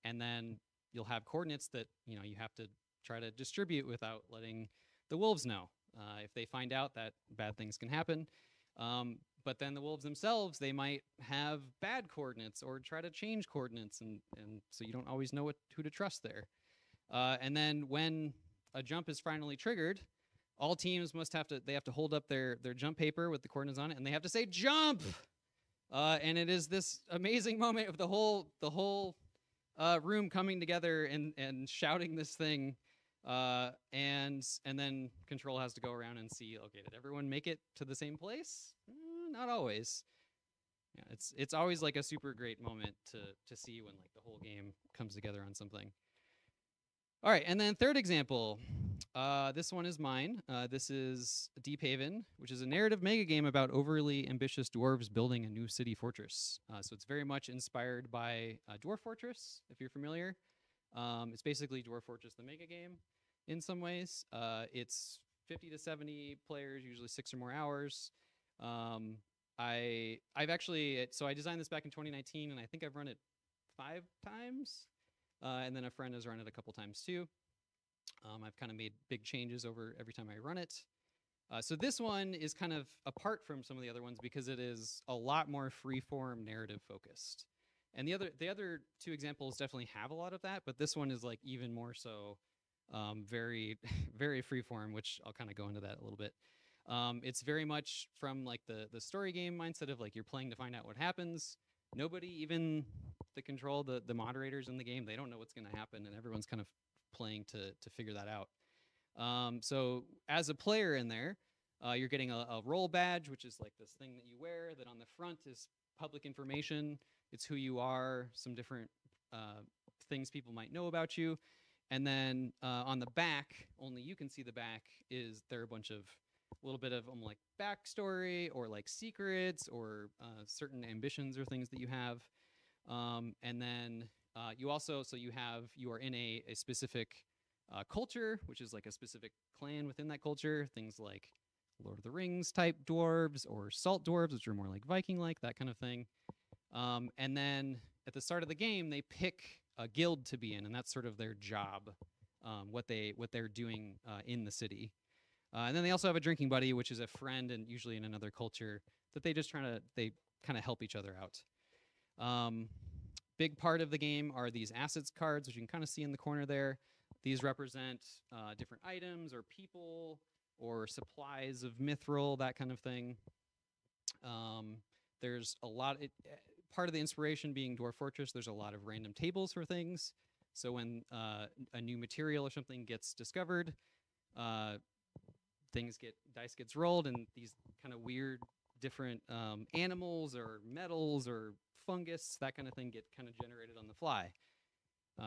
And then you'll have coordinates that you have to try to distribute without letting the wolves know. If they find out, that bad things can happen. But then the wolves themselves, they might have bad coordinates or try to change coordinates, and so you don't always know who to trust there. And then when a jump is finally triggered, all teams have to hold up their jump paper with the coordinates on it, and they have to say jump. And it is this amazing moment of the whole room coming together and shouting this thing. And then control has to go around and see, okay, did everyone make it to the same place? Not always. Yeah, it's always like a super great moment to see when like the whole game comes together on something. All right, and then third example. This one is mine. This is Deep Haven, which is a narrative mega game about overly ambitious dwarves building a new city fortress. So it's very much inspired by Dwarf Fortress, if you're familiar. It's basically Dwarf Fortress, the mega game, in some ways. It's 50 to 70 players, usually 6 or more hours. I designed this back in 2019, and I think I've run it 5 times. And then a friend has run it a couple times too. I've kind of made big changes over every time I run it. So this one is kind of apart from some of the other ones because it is a lot more freeform narrative focused. And the other 2 examples definitely have a lot of that, but this one is like even more so very, very freeform, which I'll kind of go into that a little bit. It's very much from like the story game mindset of like you're playing to find out what happens. Nobody, even the moderators in the game, they don't know what's going to happen, and everyone's kind of playing to figure that out. So as a player in there, you're getting a role badge, which is like this thing that you wear that on the front is public information. It's who you are, some different things people might know about you. And then on the back, only you can see the back, there are a bunch of little bit of like backstory or like secrets or certain ambitions or things that you have. And then you are in a specific culture, which is like a specific clan within that culture. Things like Lord of the Rings type dwarves or salt dwarves, which are more like Viking-like, that kind of thing. And then at the start of the game, they pick a guild to be in, and that's sort of their job, what they're doing in the city. And then they also have a drinking buddy, which is a friend, and usually in another culture, that they kind of help each other out. Big part of the game are these assets cards, which you can kind of see in the corner there. These represent different items or people or supplies of mithril, that kind of thing. There's a lot. Part of the inspiration being Dwarf Fortress, there's a lot of random tables for things. So when a new material or something gets discovered, dice gets rolled, and these kind of weird different animals or metals or fungus, that kind of thing, get kind of generated on the fly,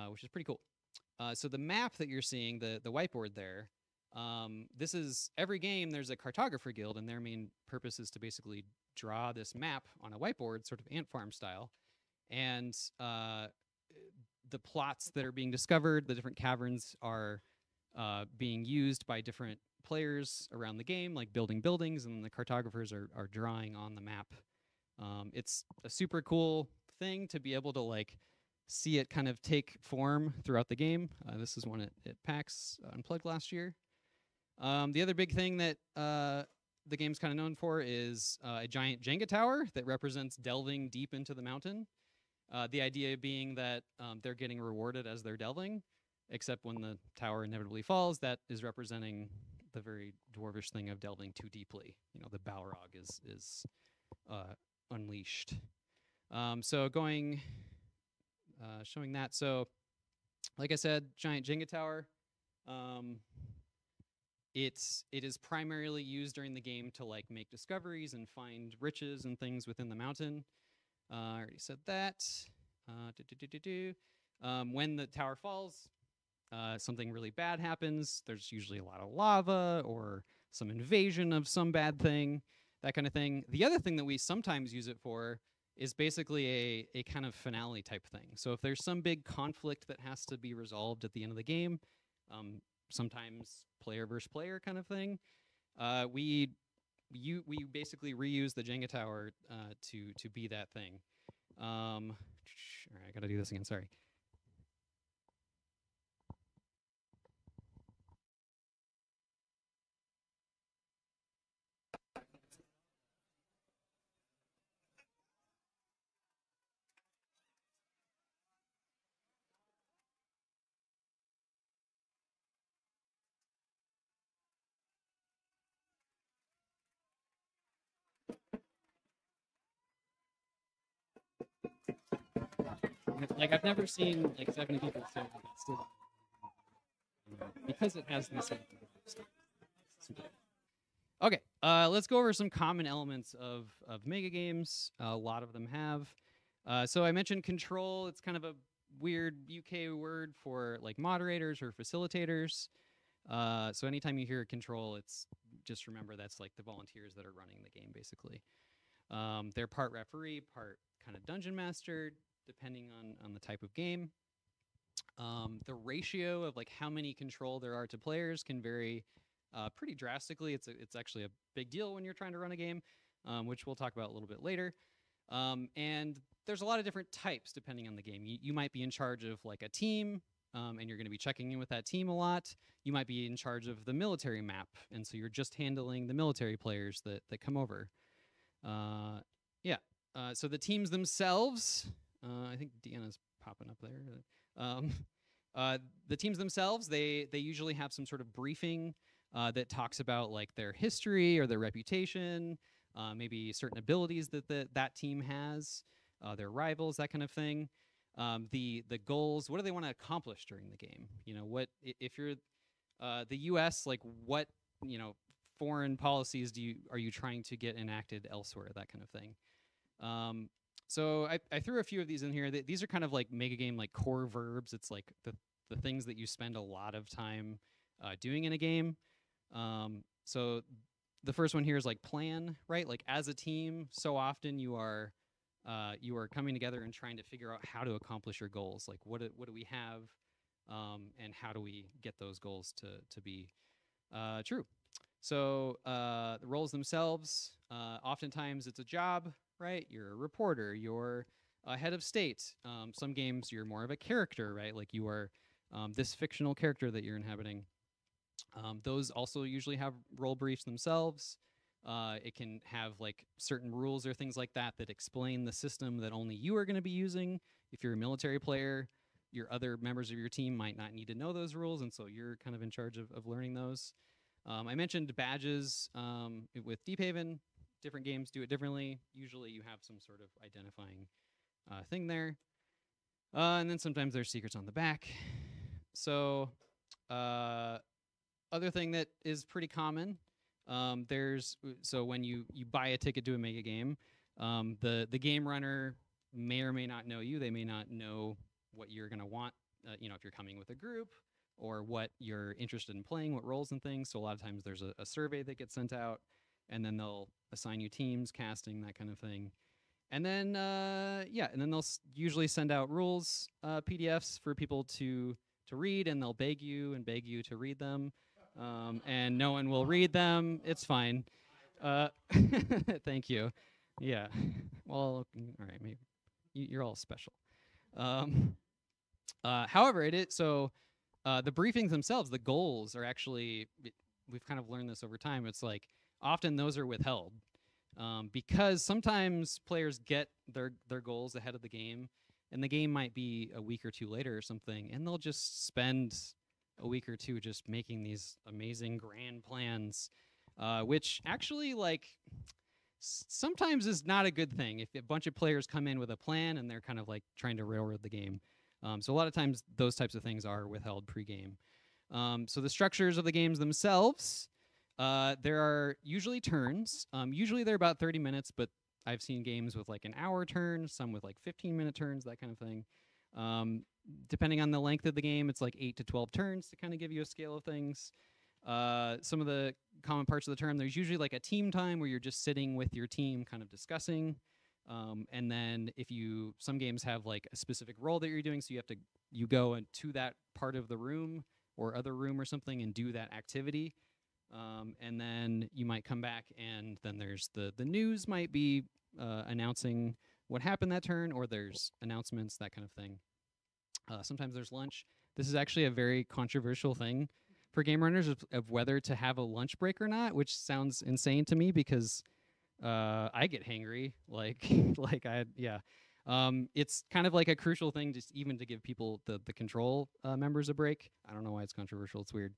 which is pretty cool. So the map that you're seeing, the whiteboard there, this is every game. There's a cartographer guild, and their main purpose is to basically draw this map on a whiteboard, sort of ant farm style, and the plots that are being discovered, the different caverns are being used by different players around the game, like building buildings, and the cartographers are drawing on the map. It's a super cool thing to be able to like see it kind of take form throughout the game. This is one at PAX Unplugged last year. The other big thing that the game's kind of known for is a giant Jenga tower that represents delving deep into the mountain. The idea being that they're getting rewarded as they're delving, except when the tower inevitably falls, that is representing the very dwarvish thing of delving too deeply. You know, the Balrog is unleashed. So showing that. So, like I said, giant Jenga tower. it is primarily used during the game to like make discoveries and find riches and things within the mountain. I already said that. When the tower falls, something really bad happens. There's usually a lot of lava or some invasion of some bad thing, that kind of thing. The other thing that we sometimes use it for is basically a kind of finale type thing. So if there's some big conflict that has to be resolved at the end of the game, sometimes player versus player kind of thing, we basically reuse the Jenga tower to be that thing. All right, I gotta do this again. Sorry. Like I've never seen like 70 people say that it's still because it has this. Okay, let's go over some common elements of mega games. A lot of them have. So I mentioned control. It's kind of a weird UK word for like moderators or facilitators. So anytime you hear control, it's just remember that's like the volunteers that are running the game basically. They're part referee, part kind of dungeon master, depending on the type of game. The ratio of like how many control there are to players can vary pretty drastically. It's actually a big deal when you're trying to run a game, which we'll talk about a little bit later. And there's a lot of different types depending on the game. You might be in charge of like a team, and you're going to be checking in with that team a lot. You might be in charge of the military map, and so you're just handling the military players that come over. Yeah. So the teams themselves, I think Deanna's popping up there. The teams themselves, they usually have some sort of briefing that talks about like their history or their reputation, maybe certain abilities that team has, their rivals, that kind of thing. The goals, what do they want to accomplish during the game? You know, what if you're the U.S., like what, you know, foreign policies are you trying to get enacted elsewhere, that kind of thing. So I threw a few of these in here. These are kind of like mega game like core verbs. It's like the things that you spend a lot of time doing in a game. So the first one here is like plan, right? Like as a team, so often you are coming together and trying to figure out how to accomplish your goals. Like what do we have, and how do we get those goals to be true? So the roles themselves, oftentimes it's a job, right? You're a reporter, you're a head of state. Some games you're more of a character, right? Like you are this fictional character that you're inhabiting. Those also usually have role briefs themselves. It can have like certain rules or things like that that explain the system that only you are going to be using. If you're a military player, your other members of your team might not need to know those rules, and so you're kind of in charge of learning those. I mentioned badges with Deep Haven. Different games do it differently. Usually you have some sort of identifying thing there. And then sometimes there's secrets on the back. So other thing that is pretty common, so when you buy a ticket to a mega game, the game runner may or may not know you. They may not know what you're going to want, you know, if you're coming with a group, or what you're interested in playing, what roles and things. So a lot of times there's a survey that gets sent out, and then they'll assign you teams, casting, that kind of thing. And then, and then they'll usually send out rules, PDFs for people to read, and they'll beg you to read them. And no one will read them. It's fine. Thank you. Yeah. Well, all right, maybe you're all special. However, it is so. The briefings themselves, the goals are actually, we've kind of learned this over time. It's like often those are withheld because sometimes players get their goals ahead of the game, and the game might be a week or two later or something, and they'll just spend a week or two just making these amazing grand plans, which actually like sometimes is not a good thing if a bunch of players come in with a plan and they're kind of like trying to railroad the game. So a lot of times those types of things are withheld pre-game. So the structures of the games themselves, there are usually turns. Usually they're about 30 minutes, but I've seen games with like an hour turn, some with like 15-minute turns, that kind of thing. Depending on the length of the game, it's like 8 to 12 turns to kind of give you a scale of things. Some of the common parts of the term, there's usually like a team time where you're just sitting with your team kind of discussing. And then some games have like a specific role that you're doing, so you go into that part of the room or other room or something and do that activity. And then you might come back, and then there's the news might be announcing what happened that turn, or there's announcements, that kind of thing. Sometimes there's lunch. This is actually a very controversial thing for game runners of whether to have a lunch break or not, which sounds insane to me because I get hangry. It's kind of like a crucial thing just even to give people, the control members, a break. I don't know why it's controversial. It's weird.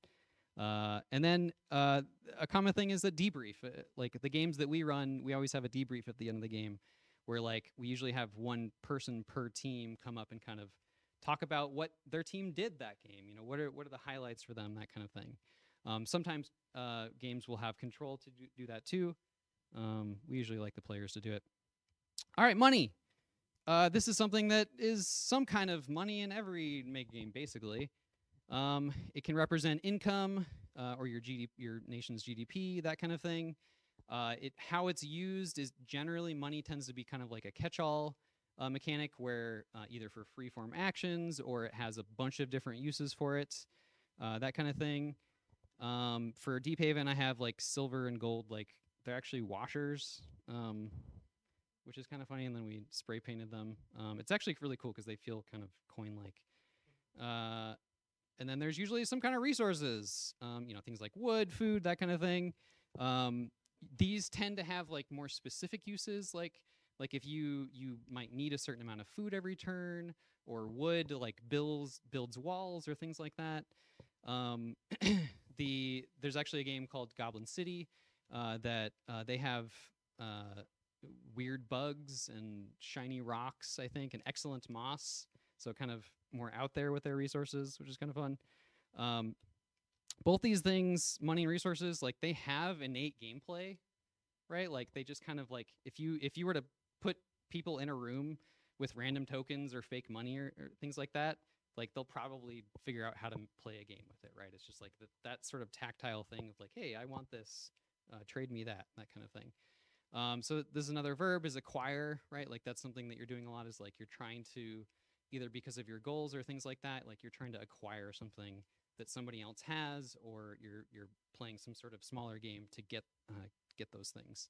And then a common thing is a debrief. Like the games that we run, we always have a debrief at the end of the game where like we usually have one person per team come up and kind of talk about what their team did that game. You know, what are the highlights for them, that kind of thing. Sometimes games will have control to do that too. We usually like the players to do it. All right, money. This is something that is some kind of money in every mega game, basically. It can represent income or your nation's GDP, that kind of thing. How it's used is generally money tends to be kind of like a catch-all mechanic where either for free-form actions or it has a bunch of different uses for it, that kind of thing. For Deep Haven, I have like silver and gold, like they're actually washers, which is kind of funny, and then we spray painted them. It's actually really cool because they feel kind of coin-like. And then there's usually some kind of resources, things like wood, food, that kind of thing. These tend to have like more specific uses, like if you might need a certain amount of food every turn, or wood to like builds walls or things like that. There's actually a game called Goblin City that they have weird bugs and shiny rocks, I think, and excellent moss. So kind of more out there with their resources, which is kind of fun. Both these things, money and resources, like they have innate gameplay, right? Like they just kind of like, if you were to put people in a room with random tokens or fake money or things like that, like they'll probably figure out how to play a game with it, right? It's just like that sort of tactile thing of like, hey, I want this, trade me that kind of thing. So this is another verb, is acquire, right? Like that's something that you're doing a lot, is like you're trying to, either because of your goals or things like that, like you're trying to acquire something that somebody else has, or you're playing some sort of smaller game to get those things.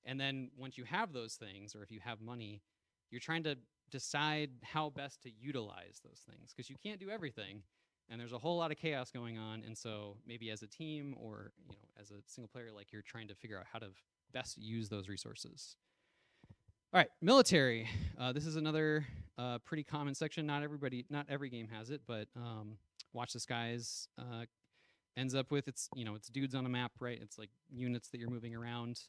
And then once you have those things, or if you have money, you're trying to decide how best to utilize those things, because you can't do everything, and there's a whole lot of chaos going on. And so maybe as a team or as a single player, like you're trying to figure out how to best use those resources. All right, military. This is another pretty common section. Not every game has it, but Watch the Skies ends up with it's dudes on a map, right? It's like units that you're moving around,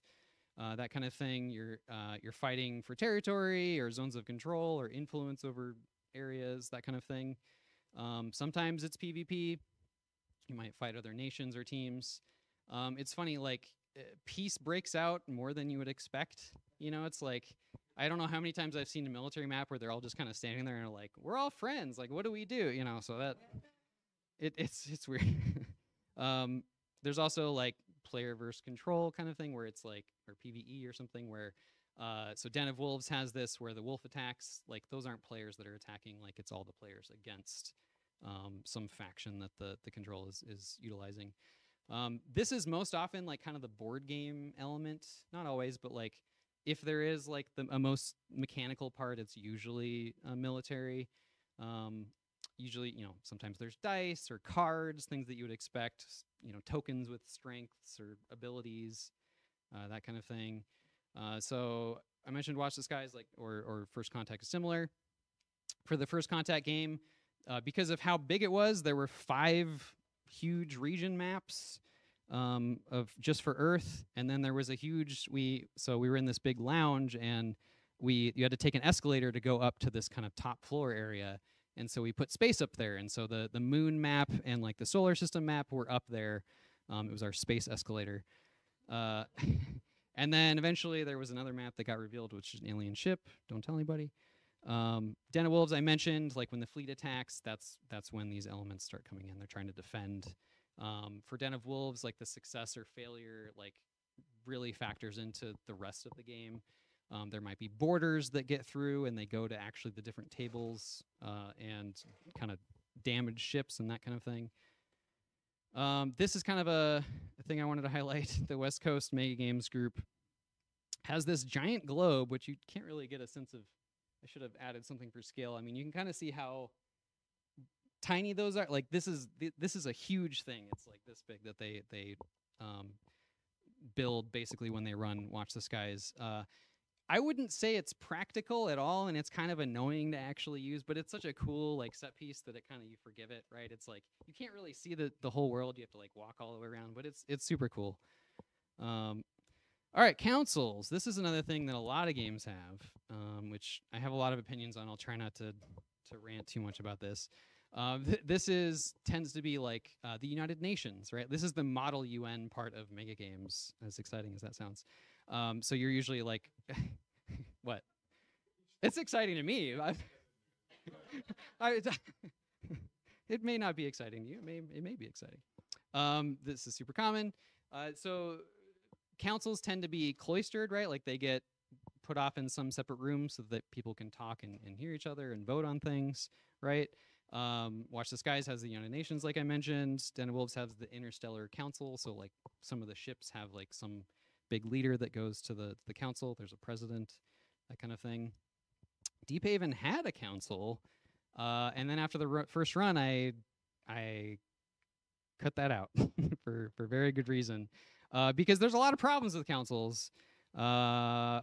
that kind of thing. You're fighting for territory or zones of control or influence over areas, that kind of thing. Sometimes it's PvP. You might fight other nations or teams. It's funny, like peace breaks out more than you would expect. It's like, I don't know how many times I've seen a military map where they're all just kind of standing there and are like, we're all friends. Like, what do we do? So that it's weird. There's also like player versus control kind of thing where it's like, or PvE or something where, so Den of Wolves has this where the wolf attacks, like those aren't players that are attacking, like it's all the players against some faction that the control is utilizing. This is most often like kind of the board game element, not always, but like if there is like a most mechanical part, it's usually military. Usually, sometimes there's dice or cards, things that you would expect, tokens with strengths or abilities, that kind of thing. So I mentioned Watch the Skies, like, or First Contact is similar. For the First Contact game, because of how big it was, there were 5 huge region maps of just for Earth, and then there was a huge we were in this big lounge, and you had to take an escalator to go up to this kind of top floor area, and so we put space up there, and so the moon map and like the solar system map were up there. It was our space escalator. And then eventually there was another map that got revealed, which is an alien ship. Don't tell anybody. Den of Wolves I mentioned, like when the fleet attacks, that's when these elements start coming in. They're trying to defend. For Den of Wolves, like the success or failure like really factors into the rest of the game. There might be borders that get through and they go to actually the different tables and kind of damage ships and that kind of thing. This is kind of a thing I wanted to highlight. The West Coast Mega Games group has this giant globe, which you can't really get a sense of. I should have added something for scale. I mean, you can kind of see how tiny those are. Like this is a huge thing. It's like this big that they build basically when they run Watch the Skies. I wouldn't say it's practical at all, and it's kind of annoying to actually use, but it's such a cool like set piece that it kind of you forgive it, right? It's like you can't really see the whole world. You have to like walk all the way around, but it's super cool. All right, councils. This is another thing that a lot of games have, which I have a lot of opinions on. I'll try not to rant too much about this. This tends to be like the United Nations, right? This is the model UN part of Mega Games, as exciting as that sounds. So you're usually like, what? It's exciting to me. It may not be exciting to you. It may be exciting. This is super common. So councils tend to be cloistered, right? Like they get put off in some separate room so that people can talk and hear each other and vote on things, right? Watch the Skies has the United Nations, like I mentioned. Den of Wolves has the Interstellar Council. So like some of the ships have like some big leader that goes to the council. There's a president, that kind of thing. Deep Haven had a council, and then after the first run, I cut that out for very good reason, because there's a lot of problems with councils. I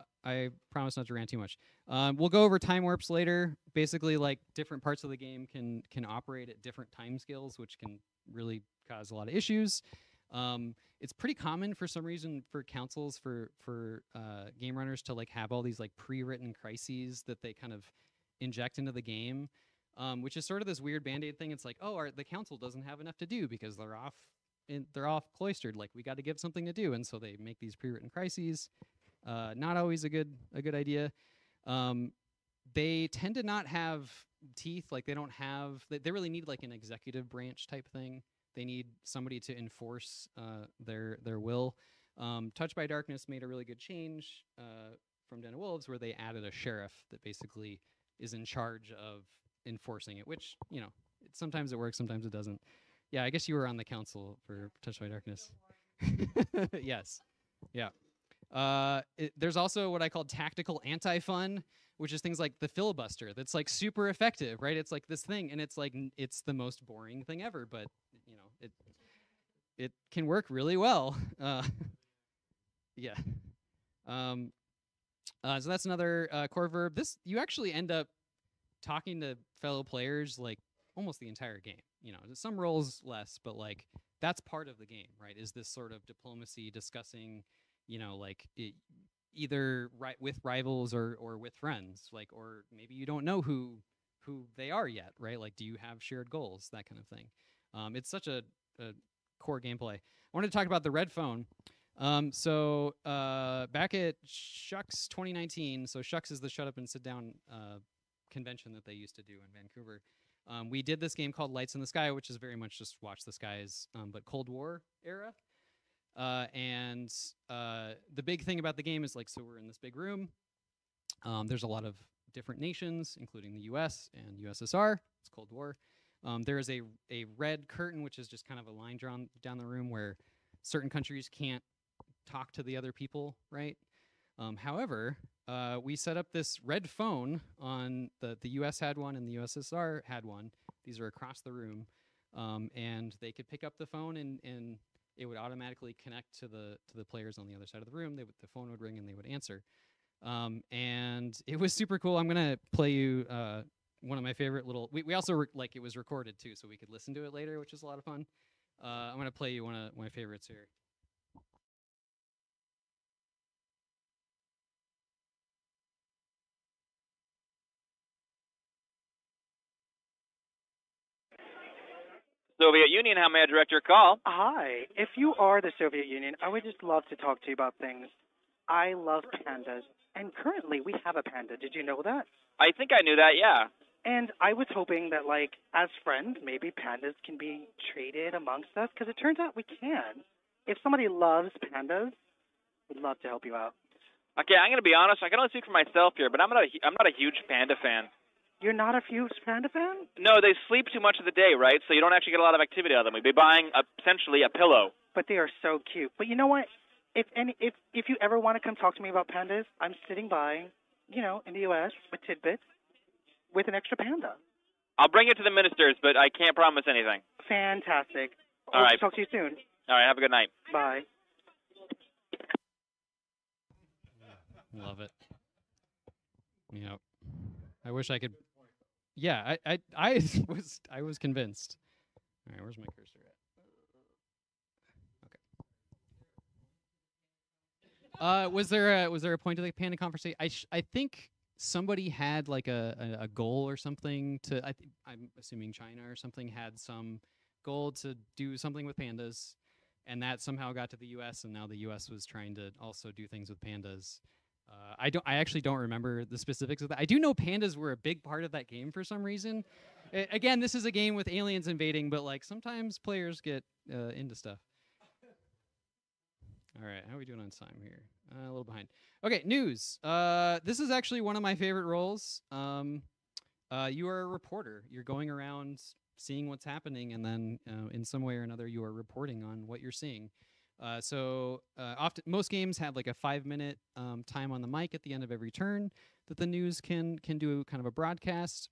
promise not to rant too much. We'll go over time warps later. Basically, like different parts of the game can operate at different time scales, which can really cause a lot of issues. It's pretty common for some reason for councils for game runners to like have all these like pre-written crises that they kind of inject into the game, which is sort of this weird band-aid thing. It's like, oh, the council doesn't have enough to do because they're off cloistered. Like we got to give something to do, and so they make these pre-written crises. Not always a good idea. They tend to not have teeth. Like they don't have. They really need like an executive branch type thing. They need somebody to enforce their will. Touched by Darkness made a really good change from Den of Wolves, where they added a sheriff that basically is in charge of enforcing it. Which sometimes it works, sometimes it doesn't. Yeah, I guess you were on the council for Touched by Darkness. Yes. Yeah. There's also what I call tactical anti-fun, which is things like the filibuster. That's like super effective, right? It's like this thing, and it's like it's the most boring thing ever, but it can work really well. Yeah. So that's another core verb. You actually end up talking to fellow players like almost the entire game. Some roles less, but like that's part of the game, right? Is this sort of diplomacy, discussing, either with rivals or with friends, like, or maybe you don't know who they are yet, right? Like, do you have shared goals, that kind of thing. It's such a core gameplay. I wanted to talk about the red phone. So back at Shucks 2019, so Shucks is the Shut Up and Sit Down convention that they used to do in Vancouver. We did this game called Lights in the Sky, which is very much just Watch the Skies, but Cold War era. And the big thing about the game is, like, so we're in this big room. There's a lot of different nations, including the US and USSR. It's Cold War. There is a red curtain, which is just kind of a line drawn down the room where certain countries can't talk to the other people, right? However, we set up this red phone on the US had one and the USSR had one. These are across the room. And they could pick up the phone and it would automatically connect to the players on the other side of the room. The phone would ring and they would answer. And it was super cool. I'm gonna play you one of my favorite little. We also it was recorded too, so we could listen to it later, which is a lot of fun. I'm gonna play you one of my favorites here. Soviet Union. How may I direct your call? Hi. If you are the Soviet Union, I would just love to talk to you about things. I love pandas, and currently we have a panda. Did you know that? I think I knew that, yeah. And I was hoping that, like, as friends, maybe pandas can be traded amongst us, because it turns out we can. If somebody loves pandas, we'd love to help you out. Okay, I'm going to be honest. I can only speak for myself here, but I'm not a huge panda fan. You're not a huge panda fan? No, they sleep too much of the day, right? So you don't actually get a lot of activity out of them. We'd be buying, essentially, a pillow. But they are so cute. But you know what? If you ever want to come talk to me about pandas, I'm sitting by, in the U.S. with tidbits with an extra panda. I'll bring it to the ministers, but I can't promise anything. Fantastic. All right. Talk to you soon. All right, have a good night. Bye. Love it. Yep. I wish I could. Yeah, I was convinced. All right, where's my cursor at? Okay. Was there a point to the panda conversation? I think somebody had like a goal or something to. I'm assuming China or something had some goal to do something with pandas, and that somehow got to the U.S. and now the U.S. was trying to also do things with pandas. I actually don't remember the specifics of that. I do know pandas were a big part of that game for some reason. Again, this is a game with aliens invading, but like sometimes players get into stuff. All right, how are we doing on time here? A little behind. Okay, news. This is actually one of my favorite roles. You are a reporter. You're going around seeing what's happening, and then in some way or another, you are reporting on what you're seeing. Often, most games have like a 5-minute time on the mic at the end of every turn that the news can do kind of a broadcast.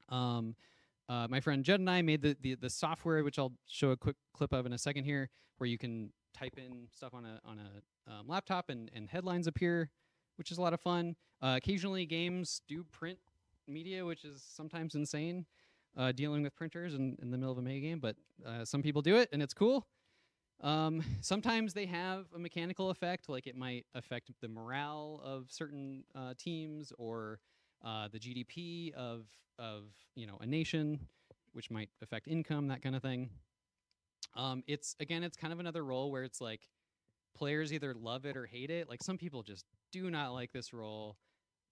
My friend Jed and I made the software, which I'll show a quick clip of in a second here, where you can type in stuff on a laptop and headlines appear, which is a lot of fun. Occasionally, games do print media, which is sometimes insane, dealing with printers in the middle of a mega game, but some people do it, and it's cool. Sometimes they have a mechanical effect, like it might affect the morale of certain teams or the GDP of a nation, which might affect income, that kind of thing. It's kind of another role where it's like players either love it or hate it. Like some people just do not like this role.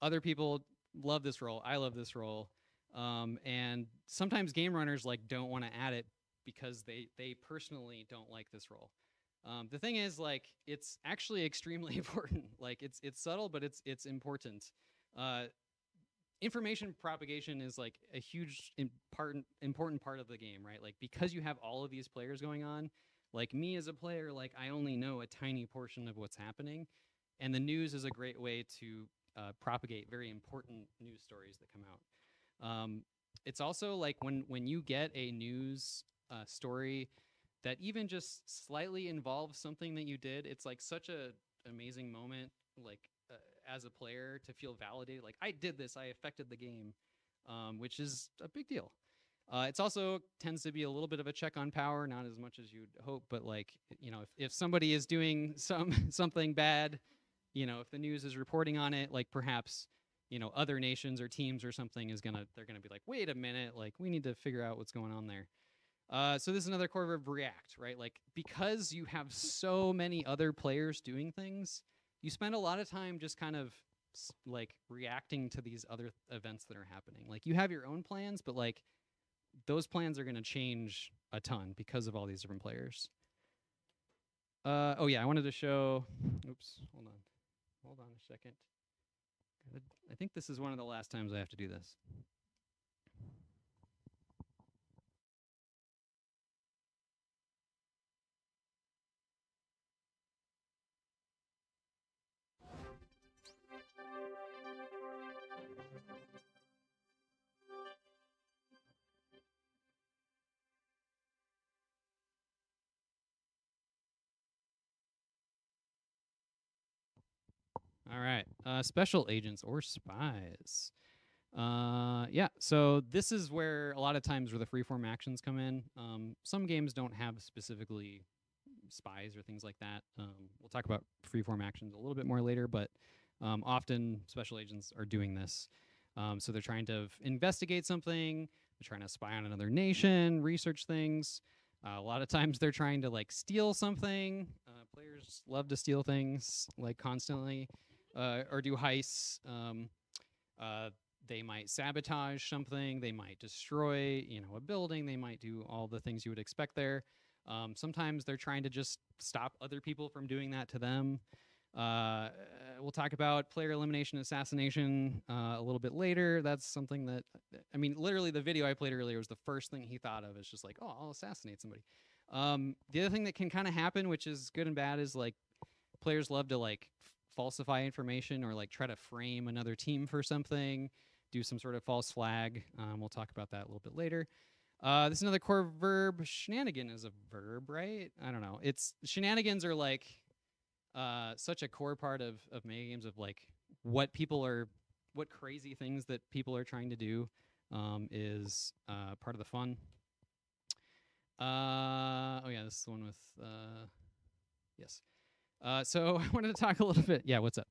Other people love this role. I love this role. And sometimes game runners like don't want to add it because they personally don't like this role. The thing is, like, it's actually extremely important. Like, it's subtle, but it's important. Information propagation is like a huge important part of the game, right? Like, because you have all of these players going on, like me as a player, like I only know a tiny portion of what's happening, and the news is a great way to propagate very important news stories that come out. It's also like when you get a news story that even just slightly involves something that you did, it's like such a amazing moment, like as a player to feel validated, like I did this, I affected the game, which is a big deal. It's also tends to be a little bit of a check on power, not as much as you'd hope, but like, if somebody is doing something bad, if the news is reporting on it, like perhaps, other nations or teams or something they're gonna be like, wait a minute, like we need to figure out what's going on there. So this is another core of React, right? Like because you have so many other players doing things, you spend a lot of time just kind of like reacting to these other events that are happening. Like you have your own plans, but like those plans are going to change a ton because of all these different players. Oh yeah, I wanted to show, oops, hold on a second. I think this is one of the last times I have to do this. All right, special agents or spies. Yeah, so this is where a lot of times where the freeform actions come in. Some games don't have specifically spies or things like that. We'll talk about freeform actions a little bit more later, but often special agents are doing this. So they're trying to investigate something, They're trying to spy on another nation, research things. A lot of times they're trying to like steal something. Players love to steal things like constantly, or do heists. They might sabotage something. They might destroy, a building. They might do all the things you would expect there. Sometimes they're trying to just stop other people from doing that to them. We'll talk about player elimination assassination a little bit later. That's something that, literally the video I played earlier was the first thing he thought of. Is just like, oh, I'll assassinate somebody. The other thing that can kind of happen, which is good and bad, is like players love to like falsify information or like try to frame another team for something, do some sort of false flag. We'll talk about that a little bit later. This is another core verb. Shenanigan is a verb, right? I don't know. Shenanigans are like such a core part of mega games, of like what crazy things that people are trying to do is part of the fun. Oh yeah, this is the one with yes. So I wanted to talk a little bit. Yeah, what's up?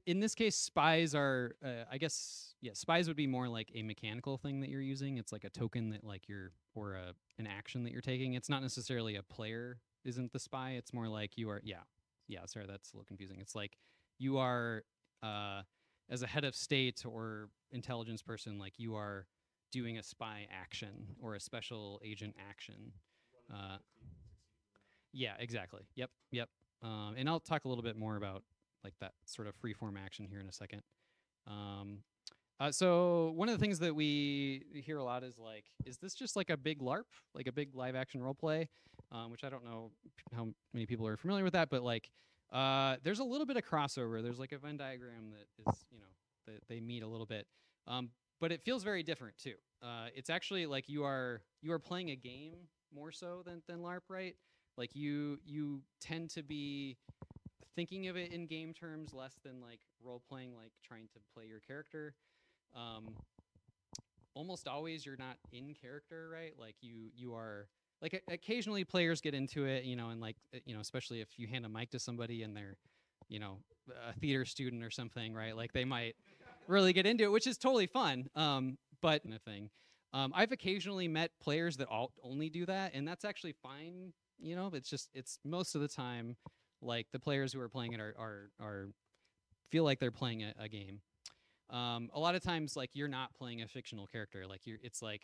In this case, spies are, I guess, yeah, spies would be more like a mechanical thing that you're using. It's like a token that like or an action that you're taking. It's not necessarily a player isn't the spy. It's more like you are, yeah, sorry, that's a little confusing. It's like you are, as a head of state or intelligence person, like you are doing a spy action or a special agent action. Yeah, exactly. Yep. And I'll talk a little bit more about like that sort of freeform action here in a second. So one of the things that we hear a lot is like, is this just like a big LARP, like a big live action role play? Which I don't know how many people are familiar with that, but like there's a little bit of crossover. There's like a Venn diagram that is, that they meet a little bit. But it feels very different too. It's actually like you are playing a game more so than LARP, right? Like you tend to be thinking of it in game terms less than like role playing, like trying to play your character. Almost always you're not in character, right? Like you are like occasionally players get into it, and like especially if you hand a mic to somebody and they're a theater student or something, right? Like they might really get into it, which is totally fun. But a thing. I've occasionally met players that only do that, and that's actually fine. It's most of the time like the players who are playing it are feel like they're playing a game. A lot of times, like you're not playing a fictional character. Like it's like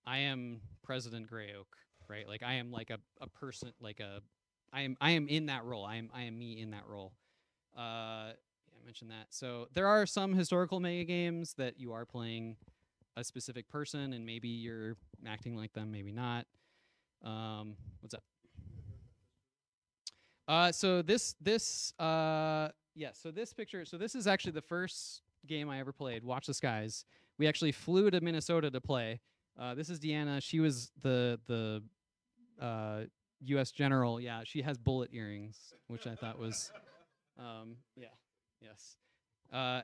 I am President Greyoak, right? Like I am like a person, like I am in that role. I am me in that role. I mentioned that. So there are some historical mega games that you are playing a specific person, and maybe you're acting like them, maybe not. What's up? So this picture. So this is actually the first game I ever played. Watch the Skies. We actually flew to Minnesota to play. This is Deanna. She was the U.S. General. Yeah, she has bullet earrings, which I thought was, yes.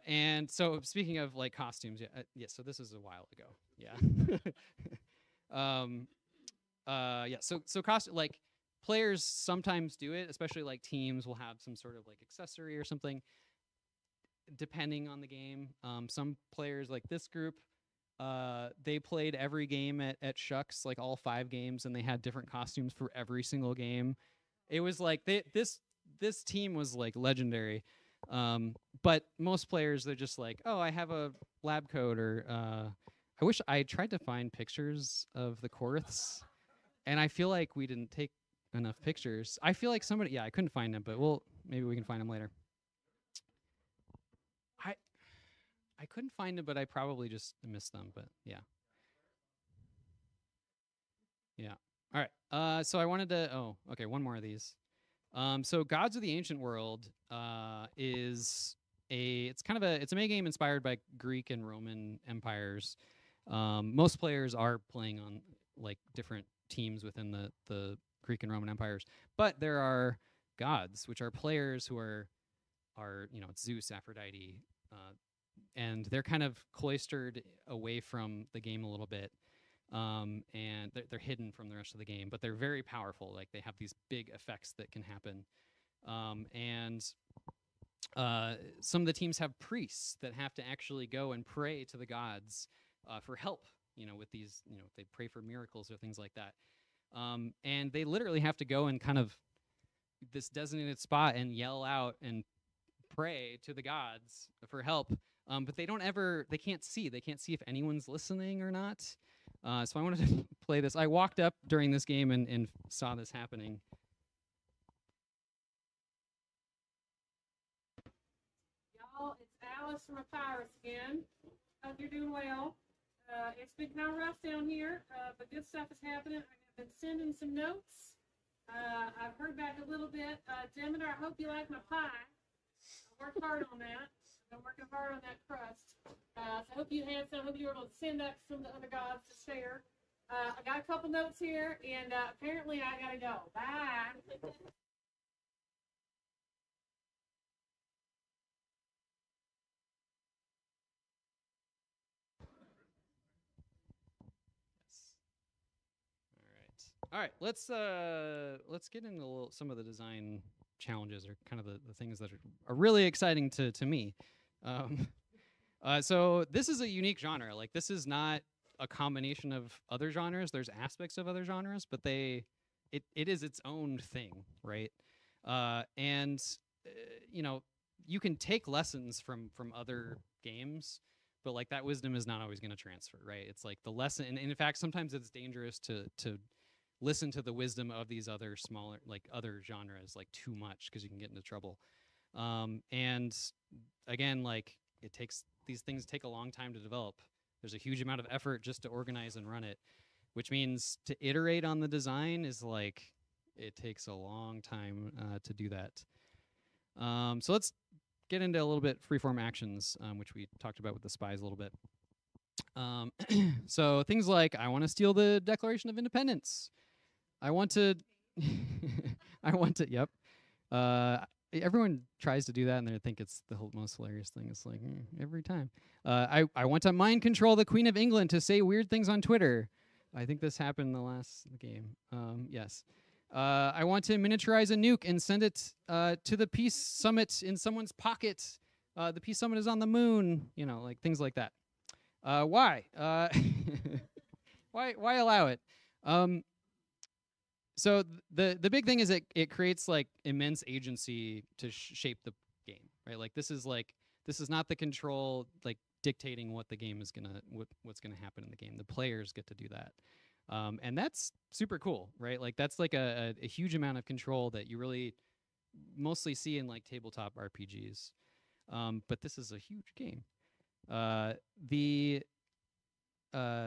And so speaking of like costumes, yeah. So this is a while ago. Yeah. So costume, like players sometimes do it, especially like teams will have some sort of like accessory or something, depending on the game. Some players like this group, they played every game at Shucks, like all 5 games, and they had different costumes for every single game. It was like this team was like legendary. But most players, they're just like, oh, I have a lab coat, or I wish I tried to find pictures of the Korths, and I feel like we didn't take enough pictures. I feel like somebody, I couldn't find them, but maybe we can find them later. I couldn't find them, but I probably just missed them, but yeah. All right. So I wanted to, okay, one more of these. So Gods of the Ancient World is it's a mega game inspired by Greek and Roman empires. Most players are playing on like different teams within the Greek and Roman empires, but there are gods, which are players who are it's Zeus, Aphrodite, and they're kind of cloistered away from the game a little bit. and they're hidden from the rest of the game, but they're very powerful. Like they have these big effects that can happen. And some of the teams have priests that have to actually go and pray to the gods for help, with these, they pray for miracles or things like that. And they literally have to go and kind of this designated spot and yell out and pray to the gods for help. But they can't see if anyone's listening or not. So I wanted to play this. I walked up during this game and saw this happening. Y'all, it's Alice from Papyrus again. Hope you're doing well. It's been kind of rough down here, but good stuff is happening. I've been sending some notes. I've heard back a little bit. Demeter, I hope you like my pie. I worked hard on that. I'm working hard on that crust. So I hope you had some. I hope you were able to send that to some of the other gods to share. I got a couple notes here, and apparently I gotta go. Bye. All right, let's get into some of the design challenges, or kind of the things that are really exciting to me. So this is a unique genre. Like, this is not a combination of other genres. There's aspects of other genres, but it is its own thing, right? And you can take lessons from other games, but like that wisdom is not always going to transfer, right? It's like the lesson, and in fact, sometimes it's dangerous to listen to the wisdom of these other smaller, like other genres, like too much, because you can get into trouble. And again, like these things take a long time to develop. There's a huge amount of effort just to organize and run it, which means to iterate on the design is like, it takes a long time to do that. So let's get into a little bit freeform actions, which we talked about with the spies a little bit. So things like, I want to steal the Declaration of Independence. I want to, yep. Everyone tries to do that, and they think it's the most hilarious thing. It's like, every time. I want to mind control the Queen of England to say weird things on Twitter. I think this happened in the last game. Yes. I want to miniaturize a nuke and send it to the Peace Summit in someone's pocket. The Peace Summit is on the moon. Like things like that. Why? Why allow it? So the big thing is it creates like immense agency to shape the game, right? Like this is not the control like dictating what the game is what's gonna happen in the game. The players get to do that, and that's super cool, right? Like that's like a huge amount of control that you really mostly see in like tabletop RPGs, but this is a huge game.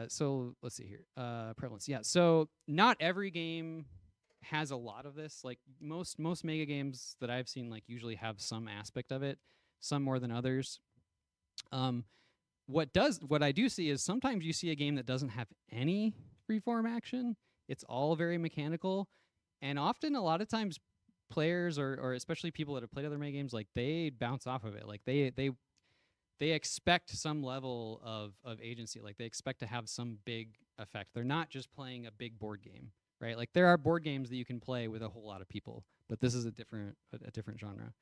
So let's see here. Prevalence, yeah. So not every game has a lot of this. Like most mega games that I've seen, like usually have some aspect of it, some more than others. What I do see is sometimes you see a game that doesn't have any freeform action. It's all very mechanical, and often a lot of times players or especially people that have played other mega games, like they bounce off of it. Like they expect some level of agency. Like they expect to have some big effect. They're not just playing a big board game, right? Like there are board games that you can play with a whole lot of people, but this is a different genre.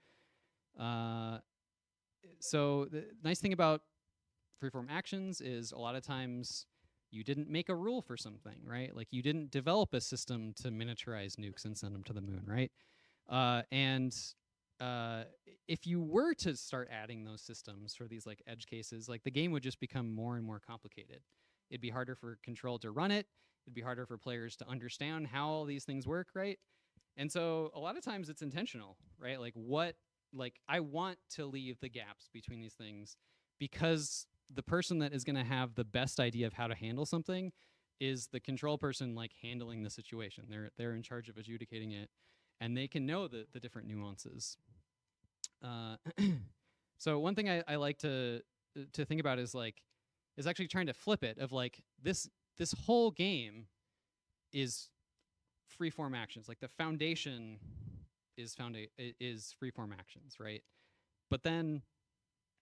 So the nice thing about freeform actions is a lot of times you didn't make a rule for something, right? Like you didn't develop a system to miniaturize nukes and send them to the moon, right? If you were to start adding those systems for these like edge cases, like the game would just become more and more complicated. It'd be harder for control to run it. It'd be harder for players to understand how all these things work, right? And so a lot of times it's intentional, right? Like I want to leave the gaps between these things because the person that is going to have the best idea of how to handle something is the control person, like handling the situation. They're in charge of adjudicating it, and they can know the different nuances. So one thing I like to think about is actually trying to flip it of like this whole game is freeform actions. Like the foundation is freeform actions, right? But then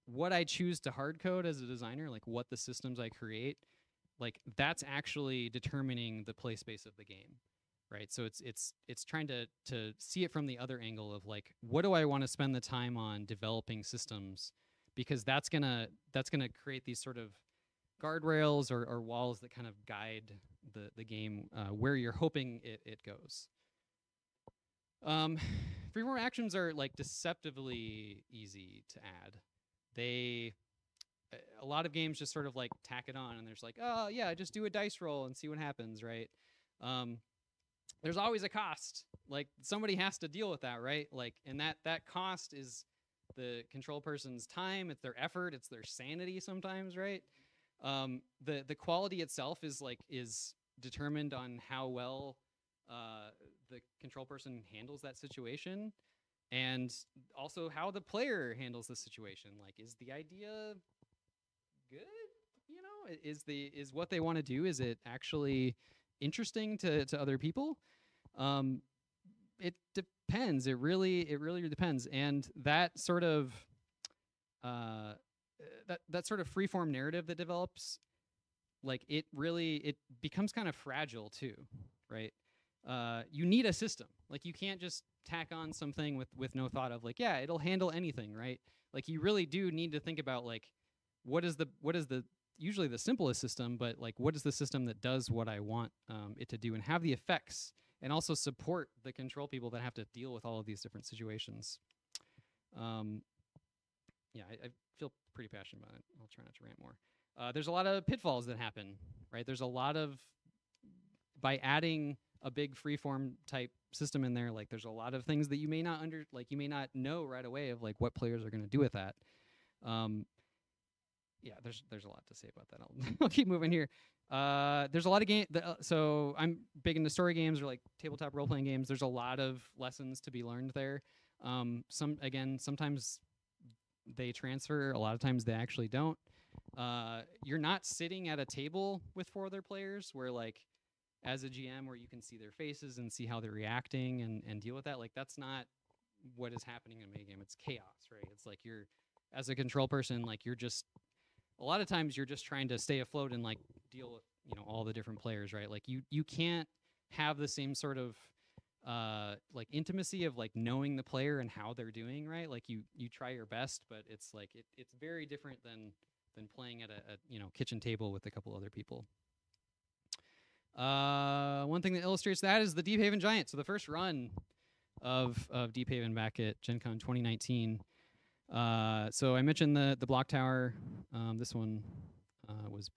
what I choose to hard code as a designer, like what the systems I create, like that's actually determining the play space of the game, right? So it's trying to see it from the other angle of like, what do I want to spend the time on developing systems, because that's gonna create these sort of guardrails or walls that kind of guide the game where you're hoping it goes. Freeform actions are like deceptively easy to add. A lot of games just sort of like tack it on, and there's like, oh yeah, just do a dice roll and see what happens, right? There's always a cost. Like somebody has to deal with that, right? Like, and that cost is the control person's time, it's their effort, it's their sanity sometimes, right? The quality itself is determined on how well the control person handles that situation, and also how the player handles the situation. Like, is the idea good? You know, is what they want to do, is it actually interesting to other people? It depends. It really depends. And that sort of that sort of freeform narrative that develops, like it becomes kind of fragile too, right? You need a system. Like you can't just tack on something with no thought of like, yeah, it'll handle anything, right? Like you really do need to think about like, what is the usually the simplest system, but like what is the system that does what I want it to do and have the effects, and also support the control people that have to deal with all of these different situations. Yeah, I feel pretty passionate about it. I'll try not to rant more. There's a lot of pitfalls that happen, right? There's a lot of, by adding a big freeform type system in there, like there's a lot of things that you may not you may not know right away of like what players are going to do with that. Yeah, there's a lot to say about that. I'll keep moving here. There's a lot of game. So I'm big into story games or like tabletop role playing games. There's a lot of lessons to be learned there. Sometimes they transfer. A lot of times they actually don't. You're not sitting at a table with 4 other players where like, as a GM, where you can see their faces and see how they're reacting and deal with that. Like that's not what is happening in a megame. It's chaos, right? It's like you're, as a control person, like you're just, a lot of times you're just trying to stay afloat and like deal with, you know, all the different players, right? Like you can't have the same sort of like intimacy of like knowing the player and how they're doing, right? Like you try your best, but it's like it's very different than playing at a you know, kitchen table with a couple other people. One thing that illustrates that is the Deep Haven Giant. So the first run of Deep Haven back at Gen Con 2019. So I mentioned the block tower. This one was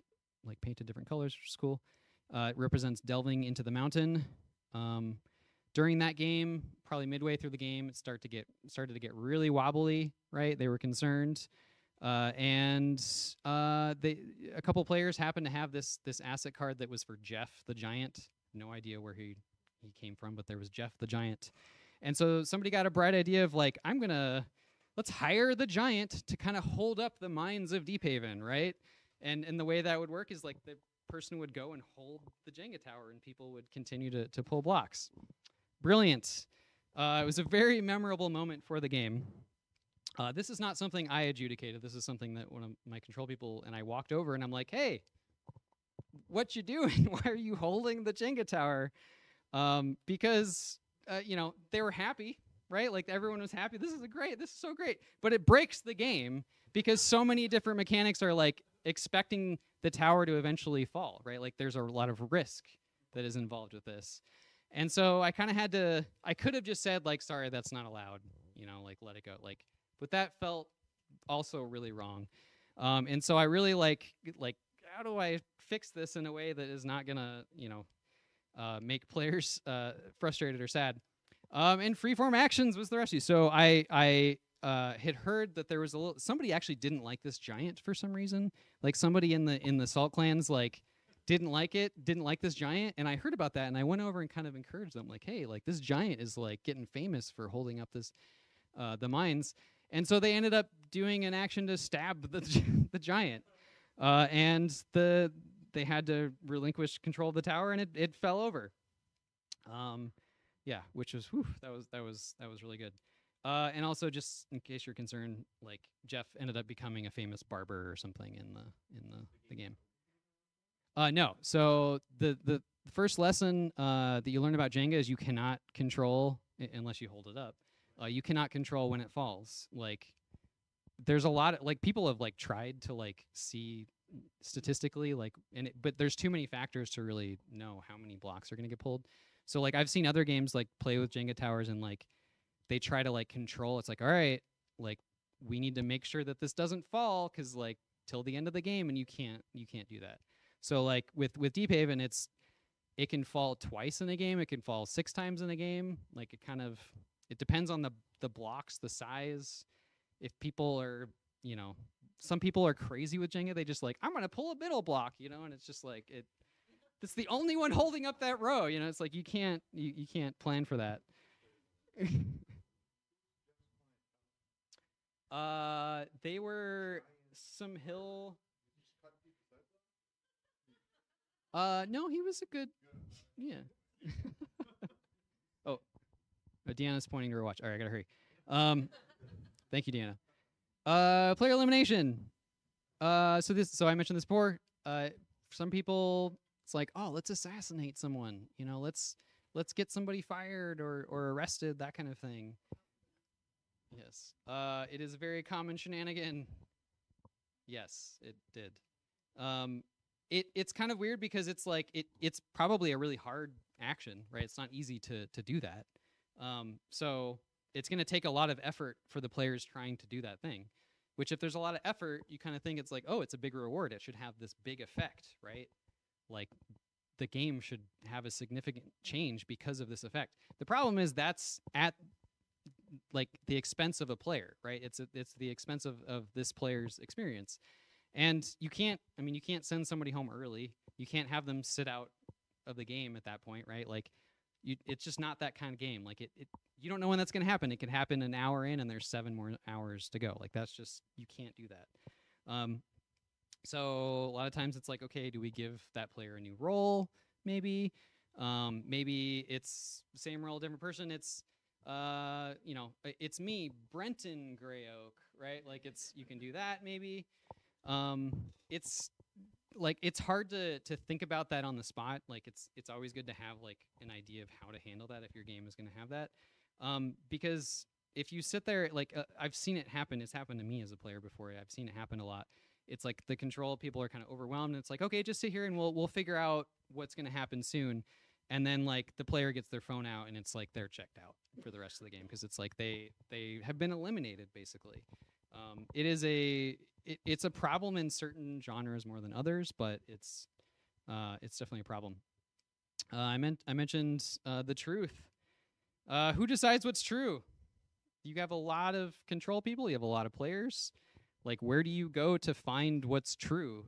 like painted different colors, which is cool. It represents delving into the mountain. During that game, probably midway through the game, it started to get really wobbly, right? They were concerned. A couple players happened to have this asset card that was for Jeff the Giant. No idea where he came from, but there was Jeff the Giant. And so somebody got a bright idea of like, let's hire the Giant to kind of hold up the mines of Deep Haven, right? And the way that would work is like the person would go and hold the Jenga tower and people would continue to pull blocks. Brilliant. It was a very memorable moment for the game. This is not something I adjudicated. This is something that one of my control people and I walked over and I'm like, hey, what you doing? Why are you holding the Jenga tower? Because, you know, they were happy, right? Like everyone was happy. This is so great. But it breaks the game because so many different mechanics are like expecting the tower to eventually fall, right? Like there's a lot of risk that is involved with this. And so I kind of I could have just said like, sorry, that's not allowed, you know, like let it go. Like, but that felt also really wrong. And so I really like, how do I fix this in a way that is not gonna, you know, make players frustrated or sad? And freeform actions was the rescue. So I had heard that there was somebody actually didn't like this giant for some reason. Like somebody in the Salt clans like didn't like this giant, and I heard about that and I went over and kind of encouraged them like, hey, like this giant is like getting famous for holding up this the mines. And so they ended up doing an action to stab the giant, and they had to relinquish control of the tower, and it fell over. Yeah, which was that was really good. And also, just in case you're concerned, like Jeff ended up becoming a famous barber or something in the game. No. So the first lesson that you learn about Jenga is you cannot control unless you hold it up. You cannot control when it falls. Like there's a lot of like people have like tried to like see statistically like but there's too many factors to really know how many blocks are going to get pulled. So like I've seen other games like play with Jenga towers and like they try to like control. It's like, all right, like we need to make sure that this doesn't fall because like till the end of the game, and you can't do that. So like with Deep Haven, it can fall twice in a game. It can fall 6 times in a game. Like it depends on the blocks, the size. If people are, some people are crazy with Jenga. They just like, I'm gonna pull a middle block, and it's just like it's the only one holding up that row. It's like you can't plan for that. They were some hill. No, he was a good. Yeah. Oh, Deanna's pointing to her watch. All right, I gotta hurry. Thank you, Deanna. Player elimination. So I mentioned this before. For some people, it's like, oh, let's assassinate someone. Let's get somebody fired or arrested, that kind of thing. Yes. It is a very common shenanigan. Yes, it did. It's kind of weird because it's like it's probably a really hard action, right? It's not easy to do that. So it's going to take a lot of effort for the players trying to do that thing. Which, if there's a lot of effort, you kind of think it's like, oh, it's a big reward. It should have this big effect, right? Like the game should have a significant change because of this effect. The problem is that's at like the expense of a player, right? It's the expense of this player's experience. And you can't send somebody home early. You can't have them sit out of the game at that point, right? Like it's just not that kind of game. Like you don't know when that's going to happen. It could happen an hour in and there's 7 more hours to go. Like that's just, you can't do that. So a lot of times it's like, okay, do we give that player a new role? Maybe, maybe it's same role, different person. It's, it's me, Brenton Greyoak, right? Like you can do that maybe. It's like, it's hard to think about that on the spot. Like it's always good to have like an idea of how to handle that if your game is going to have that. Because if you sit there, like I've seen it happen. It's happened to me as a player before. I've seen it happen a lot. It's like the control people are kind of overwhelmed. And it's like, okay, just sit here and we'll figure out what's going to happen soon. And then like the player gets their phone out and it's like they're checked out for the rest of the game because it's like they have been eliminated basically. It's a problem in certain genres more than others, but it's definitely a problem. I mentioned the truth. Who decides what's true? You have a lot of control people. You have a lot of players. Like, where do you go to find what's true?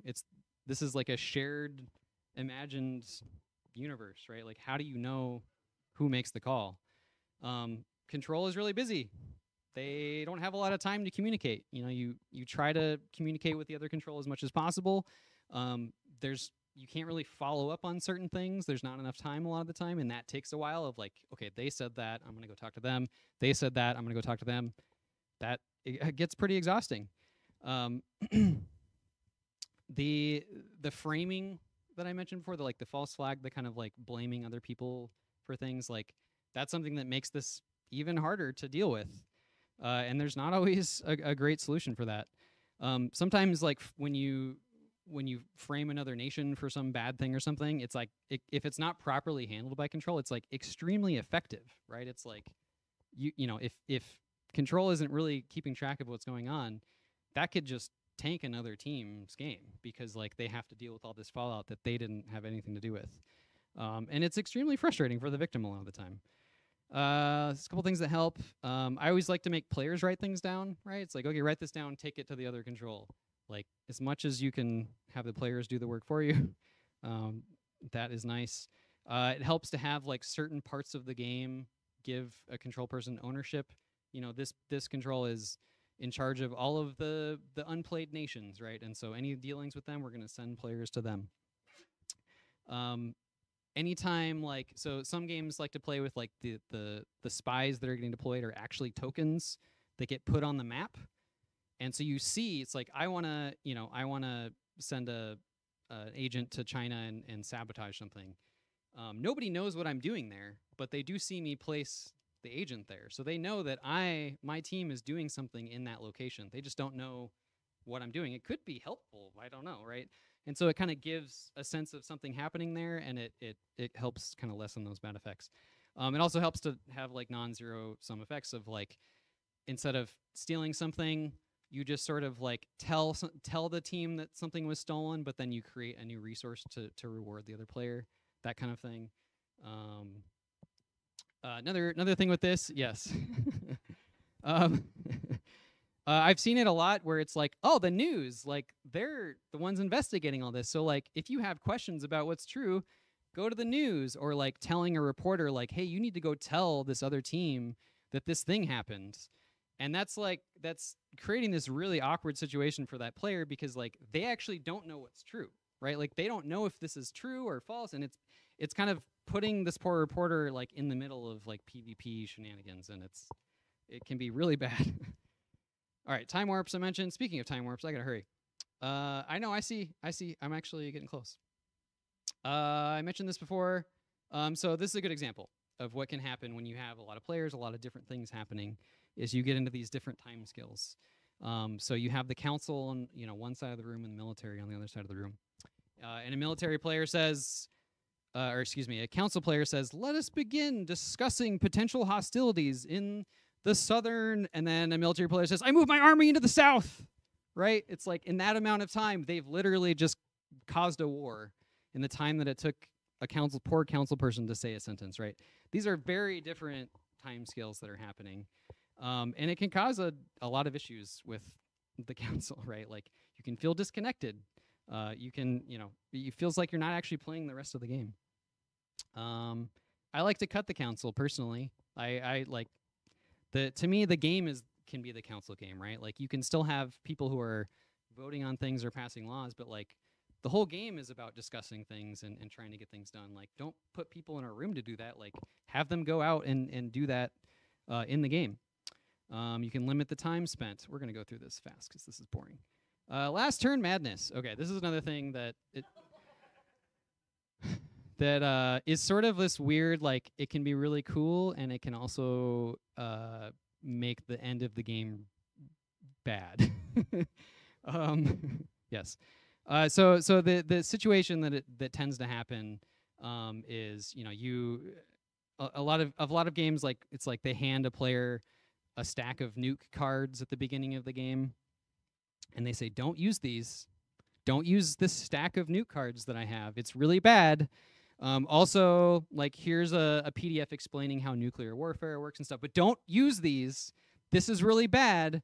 This is like a shared, imagined universe, right? Like, how do you know who makes the call? Control is really busy. They don't have a lot of time to communicate. You try to communicate with the other control as much as possible. You can't really follow up on certain things. There's not enough time a lot of the time, and that takes a while of like, okay, they said that, I'm gonna go talk to them. They said that, I'm gonna go talk to them. It gets pretty exhausting. The framing that I mentioned before, the false flag, the kind of like blaming other people for things, like that's something that makes this even harder to deal with. And there's not always a great solution for that. Sometimes like when you frame another nation for some bad thing or something, it's like if it's not properly handled by control, it's like extremely effective, right? It's like if control isn't really keeping track of what's going on, that could just tank another team's game because like they have to deal with all this fallout that they didn't have anything to do with. And it's extremely frustrating for the victim a lot of the time. There's a couple things that help. I always like to make players write things down, right? It's like, okay, write this down, take it to the other control. Like as much as you can have the players do the work for you, that is nice. It helps to have like certain parts of the game give a control person ownership. This control is in charge of all of the unplayed nations, right? And so any dealings with them, we're going to send players to them. Anytime, like, so some games like to play with like the spies that are getting deployed are actually tokens that get put on the map. And so you see, it's like, I want to send a agent to China and sabotage something. Nobody knows what I'm doing there, but they do see me place the agent there. So they know that my team is doing something in that location. They just don't know what I'm doing. It could be helpful. I don't know, right? And so it kind of gives a sense of something happening there, and it helps kind of lessen those bad effects. It also helps to have like non-zero sum effects of like, instead of stealing something, you just sort of like tell the team that something was stolen, but then you create a new resource to reward the other player, that kind of thing. Another thing with this, yes. I've seen it a lot where it's like, oh, the news, like they're the ones investigating all this. So like if you have questions about what's true, go to the news, or like telling a reporter like, hey, you need to go tell this other team that this thing happened. And that's creating this really awkward situation for that player, because like they actually don't know what's true, right? Like they don't know if this is true or false, and it's kind of putting this poor reporter like in the middle of like PvP shenanigans, and it can be really bad. All right, time warps I mentioned. Speaking of time warps, I gotta hurry. I know, I see. I'm actually getting close. I mentioned this before. So this is a good example of what can happen when you have a lot of players, a lot of different things happening, is you get into these different time scales. So you have the council on one side of the room and the military on the other side of the room. And a military player says, a council player says, let us begin discussing potential hostilities in the southern, and then a military player says, I move my army into the south, right? It's like in that amount of time, they've literally just caused a war in the time that it took a poor council person to say a sentence, right? These are very different time scales that are happening. And it can cause a lot of issues with the council, right? Like you can feel disconnected. It feels like you're not actually playing the rest of the game. I like to cut the council personally. To me, the game can be the council game, right? Like you can still have people who are voting on things or passing laws, but like the whole game is about discussing things and trying to get things done. Like don't put people in a room to do that. Like have them go out and do that in the game. You can limit the time spent. We're going to go through this fast because this is boring. Last turn madness. Okay, this is another thing that is sort of this weird, like it can be really cool and it can also make the end of the game bad. Yes. So the situation that tends to happen is a lot of games, like it's like they hand a player a stack of nuke cards at the beginning of the game, and they say, don't use these. Don't use this stack of nuke cards that I have. It's really bad. Also, like, here's a PDF explaining how nuclear warfare works and stuff, but don't use these. This is really bad.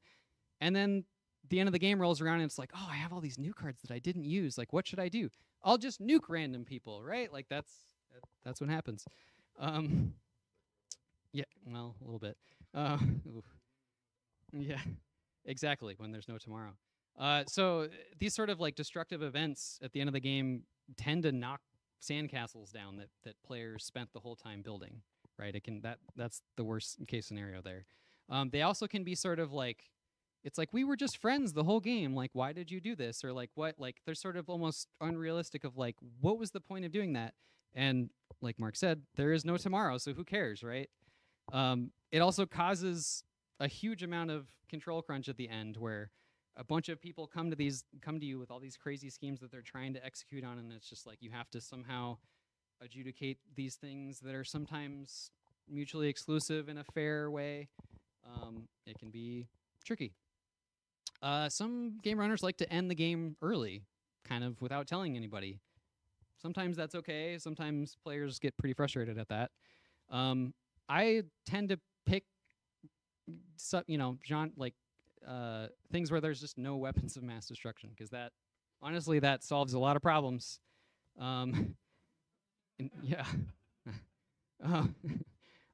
And then the end of the game rolls around, and it's like, oh, I have all these nuke cards that I didn't use. Like, what should I do? I'll just nuke random people, right? Like, that's what happens. Yeah, well, a little bit. Yeah, exactly, when there's no tomorrow. So these sort of like destructive events at the end of the game tend to knock sandcastles down that players spent the whole time building, right? That's the worst case scenario there. They also can be sort of like, it's like, we were just friends the whole game. Like, why did you do this? Or like, what? Like, they're sort of almost unrealistic of like, what was the point of doing that? And like Mark said, there is no tomorrow, so who cares, right? It also causes a huge amount of control crunch at the end, where a bunch of people come to you with all these crazy schemes that they're trying to execute on, and it's just like you have to somehow adjudicate these things that are sometimes mutually exclusive in a fair way. It can be tricky. Some game runners like to end the game early, kind of without telling anybody. Sometimes that's okay. Sometimes players get pretty frustrated at that. I tend to pick, things where there's just no weapons of mass destruction, because honestly, that solves a lot of problems. Yeah.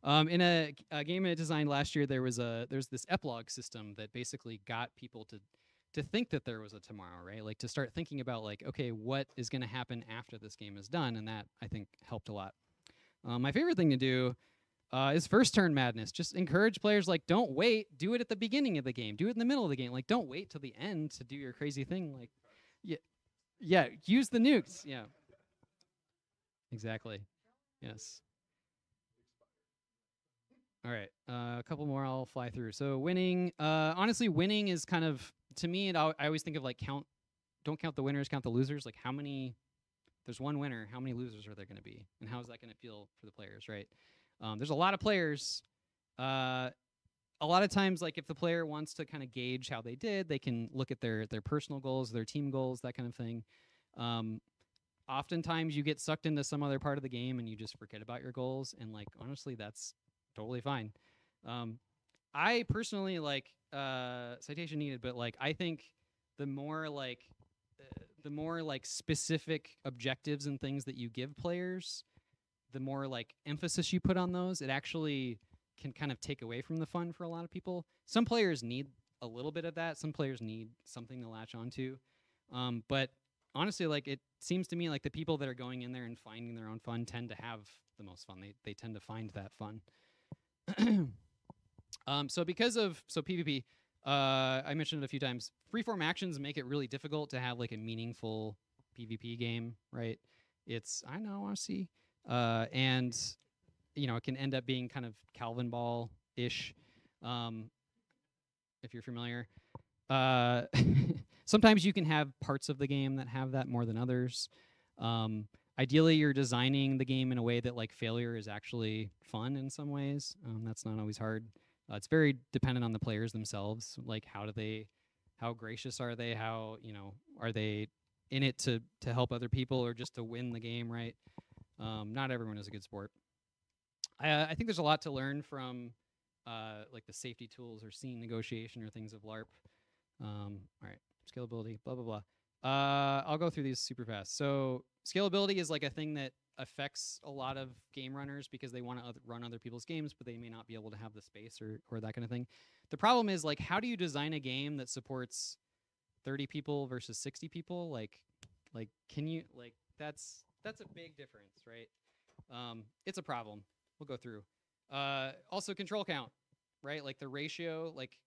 In a game I designed last year, there's this epilogue system that basically got people to think that there was a tomorrow, right? Like to start thinking about like, okay, what is going to happen after this game is done, and that I think helped a lot. My favorite thing to do is first turn madness. Just encourage players, like, don't wait. Do it at the beginning of the game. Do it in the middle of the game. Like, don't wait till the end to do your crazy thing. Like, yeah, Yeah, use the nukes. Yeah. Exactly. Yes. All right, a couple more I'll fly through. So winning, honestly, winning is kind of, to me, I always think of like don't count the winners, count the losers. Like how many, there's one winner, how many losers are there going to be? And how is that going to feel for the players, right? There's a lot of players. A lot of times, like if the player wants to kind of gauge how they did, they can look at their personal goals, their team goals, that kind of thing. Oftentimes you get sucked into some other part of the game and you just forget about your goals. And like, honestly, that's totally fine. I personally like citation needed, but like I think the more like specific objectives and things that you give players, the more like emphasis you put on those, it actually can kind of take away from the fun for a lot of people. Some players need a little bit of that. Some players need something to latch onto. But honestly, like it seems to me like the people that are going in there and finding their own fun tend to have the most fun. They tend to find that fun. So because of PvP, I mentioned it a few times. Freeform actions make it really difficult to have like a meaningful PvP game, right? It's I want to see, and it can end up being kind of Calvin Ball ish, if you're familiar. Sometimes you can have parts of the game that have that more than others. Ideally, you're designing the game in a way that like failure is actually fun in some ways. That's not always hard. It's very dependent on the players themselves. Like how gracious are they? How are they in it to help other people or just to win the game? Right? Not everyone is a good sport. I think there's a lot to learn from like the safety tools or scene negotiation or things of LARP. All right, scalability, blah blah blah. I'll go through these super fast. So scalability is like a thing that affects a lot of game runners because they want to run other people's games, but they may not be able to have the space or that kind of thing. The problem is like, how do you design a game that supports 30 people versus 60 people? Like can you that's a big difference, right? It's a problem. We'll go through. Also control count, right? Like the ratio, like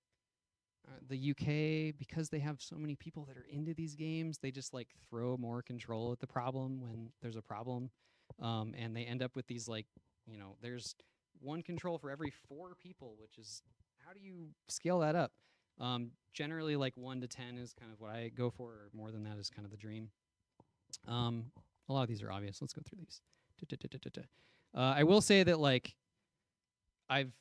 the UK, because they have so many people that are into these games, they just like throw more control at the problem when there's a problem. And they end up with these like, there's one control for every 4 people, which is, how do you scale that up? Generally like 1 to 10 is kind of what I go for, or more than that is kind of the dream. A lot of these are obvious. Let's go through these. I will say that like I've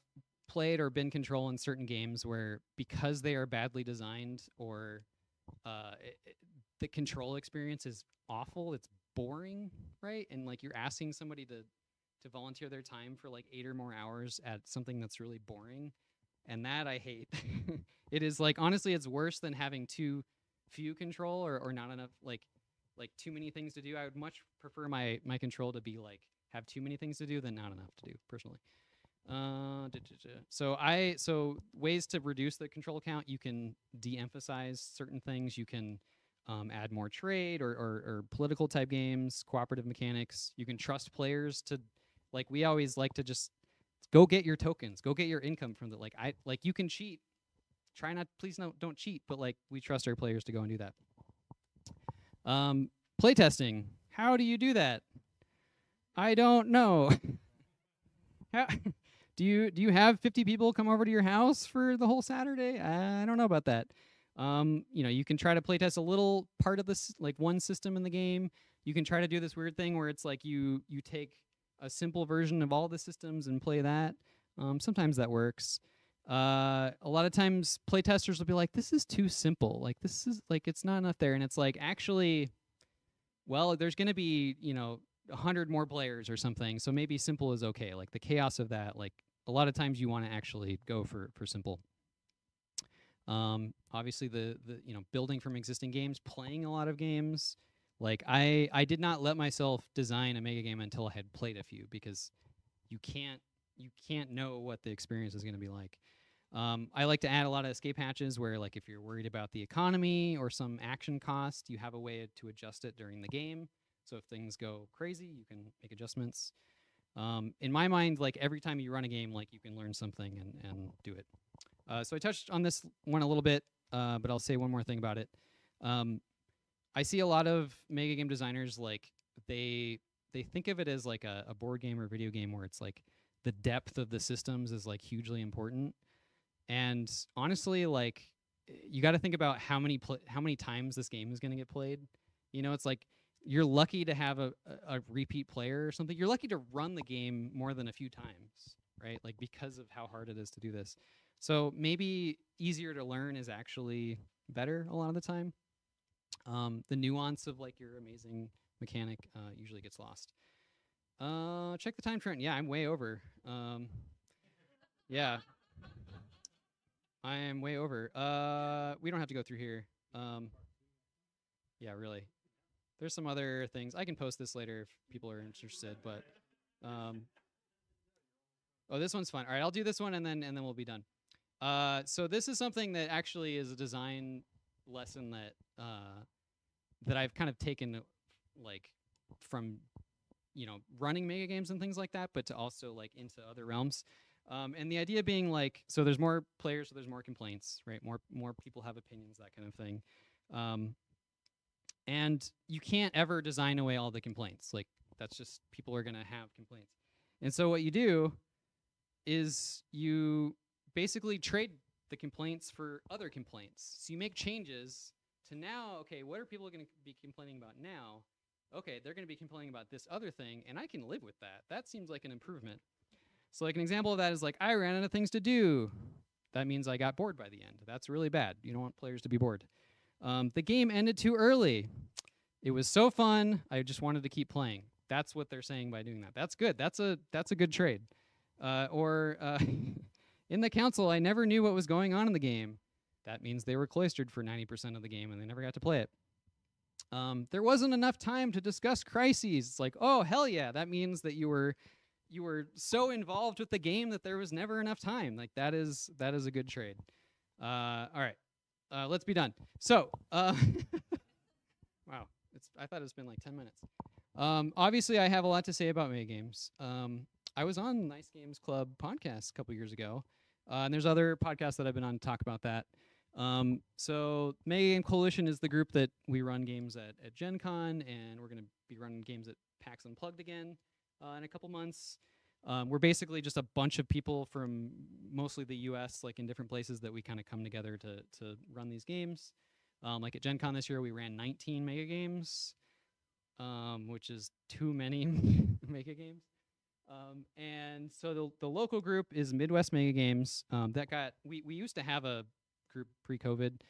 played or been control in certain games where because they are badly designed or the control experience is awful, it's boring, right? And like you're asking somebody to volunteer their time for like 8 or more hours at something that's really boring, and that I hate. It is like, honestly, it's worse than having too few control or not enough, like too many things to do. I would much prefer my control to be like have too many things to do than not enough to do, personally. So ways to reduce the control count: you can de-emphasize certain things. You can add more trade or political type games, cooperative mechanics. You can trust players to, like, we always like to just go get your tokens, go get your income from the, like you can cheat. Try not, please no, don't cheat, but like we trust our players to go and do that. Playtesting. How do you do that? I don't know. Do you have 50 people come over to your house for the whole Saturday? I don't know about that. You can try to playtest a little part of this, like one system in the game. You can try to do this weird thing where it's like you take a simple version of all the systems and play that. Sometimes that works. A lot of times playtesters will be like, this is too simple. Like, this is like, it's not enough there. And it's like, actually, well, there's going to be, 100 more players or something. So maybe simple is okay. Like the chaos of that, like a lot of times you want to actually go for simple. Obviously the building from existing games, playing a lot of games. Like I did not let myself design a mega game until I had played a few, because you can't know what the experience is going to be like. I like to add a lot of escape hatches where, like, if you're worried about the economy or some action cost, you have a way to adjust it during the game. So if things go crazy, you can make adjustments. In my mind, like, every time you run a game, like, you can learn something and do it. So I touched on this one a little bit, but I'll say one more thing about it. I see a lot of mega game designers like they think of it as like a board game or video game where it's like the depth of the systems is like hugely important. And honestly, like you got to think about how many times this game is going to get played. You know, it's like you're lucky to have a repeat player or something. You're lucky to run the game more than a few times, right? Like because of how hard it is to do this. So maybe easier to learn is actually better a lot of the time. The nuance of like your amazing mechanic usually gets lost. Check the time, Trent. Yeah, I'm way over. Yeah. I am way over. We don't have to go through here. Yeah, really. There's some other things. I can post this later if people are interested, but oh, this one's fun. All right, I'll do this one and then we'll be done. So this is something that actually is a design lesson that that I've kind of taken like from running mega games and things like that, but to also like into other realms. And the idea being like, so there's more players, so there's more complaints, right? More people have opinions, that kind of thing. And you can't ever design away all the complaints. Like that's just, people are gonna have complaints. And so what you do is you basically trade the complaints for other complaints. So you make changes to now, okay, what are people gonna be complaining about now? Okay, they're gonna be complaining about this other thing, and I can live with that. That seems like an improvement. So like an example of that is like, I ran out of things to do. That means I got bored by the end. That's really bad. You don't want players to be bored. The game ended too early. It was so fun. I just wanted to keep playing. That's what they're saying by doing that. That's good. That's a good trade. In the council, I never knew what was going on in the game. That means they were cloistered for 90% of the game and they never got to play it. There wasn't enough time to discuss crises. It's like, oh, hell yeah. That means that you were so involved with the game that there was never enough time. Like that is a good trade. All right. Let's be done. So, wow, I thought it's been like 10 minutes. Obviously, I have a lot to say about mega games. I was on Nice Games Club podcast a couple years ago, and there's other podcasts that I've been on to talk about that. So, Mega Game Coalition is the group that we run games at Gen Con, and we're going to be running games at PAX Unplugged again in a couple months. We're basically just a bunch of people from mostly the U.S., like in different places that we kind of come together to run these games. Like at Gen Con this year, we ran 19 mega games, which is too many mega games. And so the local group is Midwest Mega Games. We used to have a group pre-COVID,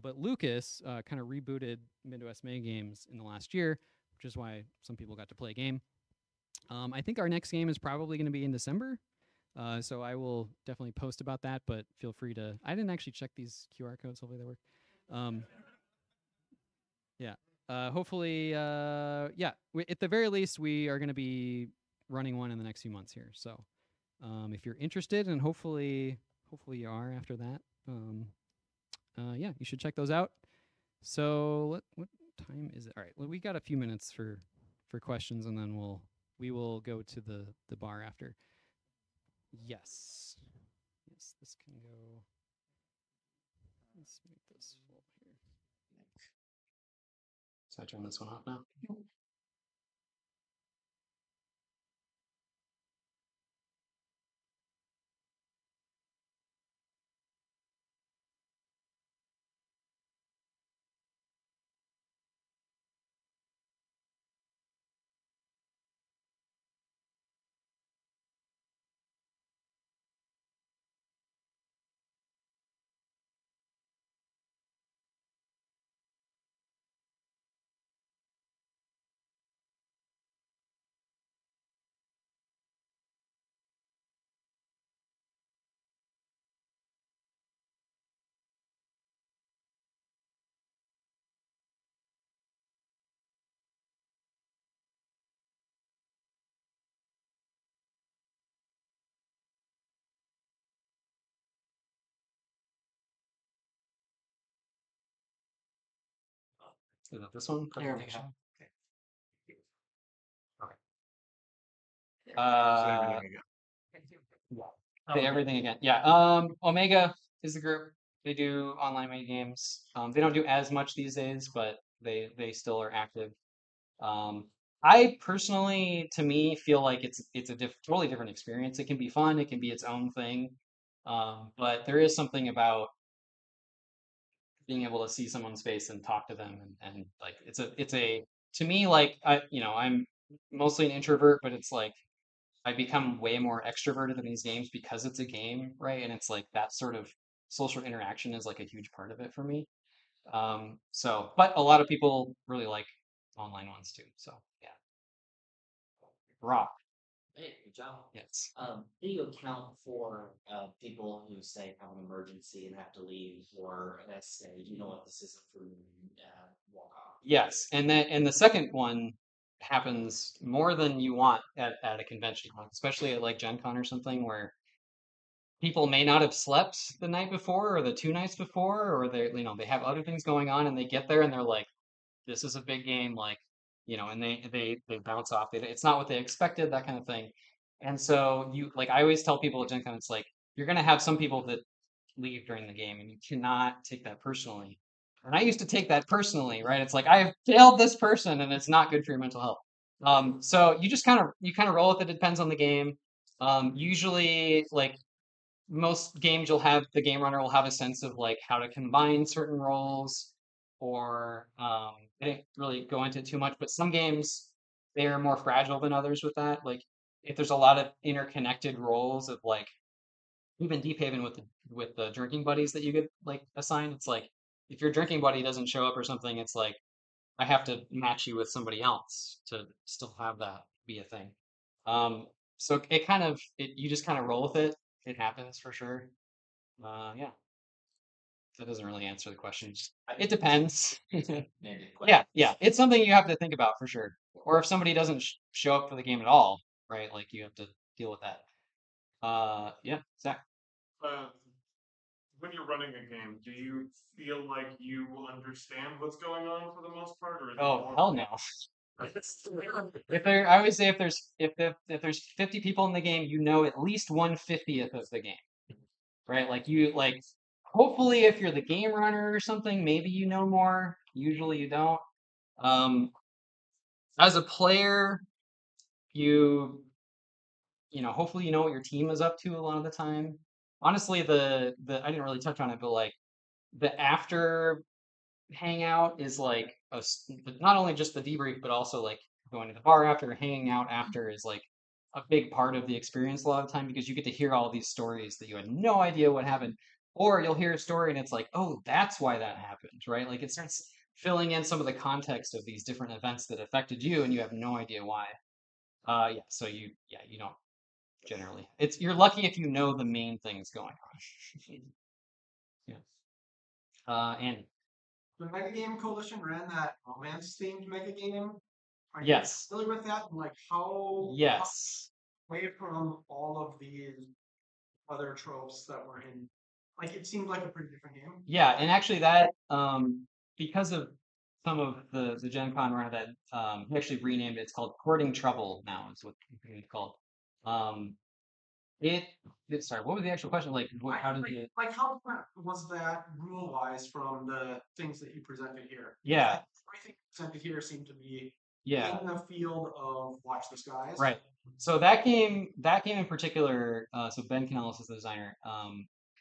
but Lucas kind of rebooted Midwest Mega Games in the last year, which is why some people got to play a game. I think our next game is probably going to be in December, so I will definitely post about that, but feel free to... I didn't actually check these QR codes. Hopefully they work. Yeah. Hopefully, yeah. At the very least, we are going to be running one in the next few months here. So if you're interested, and hopefully you are after that, yeah, you should check those out. So what time is it? All right. Well, we got a few minutes for questions, and then we will go to the bar after. Yes. Yes, this can go. Let's make this full here. So I turn this one off now? Is that this one? There we go. Say everything again. Yeah. Omega is the group. They do online mega games. They don't do as much these days, but They still are active. I personally, to me, feel like it's a totally different experience. It can be fun. It can be its own thing. But there is something about being able to see someone's face and talk to them, and like it's a to me, like I'm mostly an introvert, but it's like I become way more extroverted in these games because it's a game, right? And it's like that sort of social interaction is like a huge part of it for me. But a lot of people really like online ones too. So yeah. Rock. Hey, good job. Yes. How do you account for people who say have an emergency and have to leave, or say, you know what, this isn't for me, walk off? Yes, and the second one happens more than you want at a convention, especially at like Gen Con or something, where people may not have slept the night before or the 2 nights before, or they have other things going on, and they get there and they're like, this is a big game, like, and they bounce off. It's not what they expected, that kind of thing. And so I always tell people at Gen Con, it's like you're gonna have some people that leave during the game, and you cannot take that personally. And I used to take that personally, right? It's like I have failed this person, and it's not good for your mental health. So you just kind of roll with it. It depends on the game. Usually, like most games, the game runner will have a sense of like how to combine certain roles, or I didn't really go into it too much, but some games they are more fragile than others with that. Like if there's a lot of interconnected roles of like even Deep Haven with the drinking buddies that you get like assigned, it's like if your drinking buddy doesn't show up or something, it's like I have to match you with somebody else to still have that be a thing. So you just kind of roll with it. It happens for sure. Yeah, that doesn't really answer the question. It depends. Yeah, it's something you have to think about for sure. Or if somebody doesn't show up for the game at all, right? Like you have to deal with that. Yeah, Zach. When you're running a game, do you feel like you understand what's going on for the most part, or is it Oh, more hell no. I always say if there's 50 people in the game, you know at least 1/50th of the game, right? Hopefully if you're the game runner or something, maybe you know more. Usually you don't. As a player, hopefully you know what your team is up to a lot of the time. Honestly, the I didn't really touch on it, but like the after hangout is like not only just the debrief, but also like going to the bar after, hanging out after is like a big part of the experience a lot of the time, because you get to hear all these stories that you had no idea what happened, or you'll hear a story and it's like, oh, that's why that happened, right? Like it starts filling in some of the context of these different events that affected you, and you have no idea why. Yeah, so you don't generally. You're lucky if you know the main things going on. Yeah. Andy. The Mega Game Coalition ran that romance-themed Mega Game. Are you Yes. familiar with that? Like how? Yes. Away from all of these other tropes that were in, like it seemed like a pretty different game. Yeah, and actually that because of some of the Gen Con run of that, he actually renamed it. It's called Courting Trouble now. Is what it's called. Sorry, what was the actual question? How did you? Like how different was that rule-wise from the things that you presented here? Yeah. Like, everything presented here seemed to be Yeah. in the field of Watch the Skies. Right. So that game in particular, so Ben Canellis is the designer.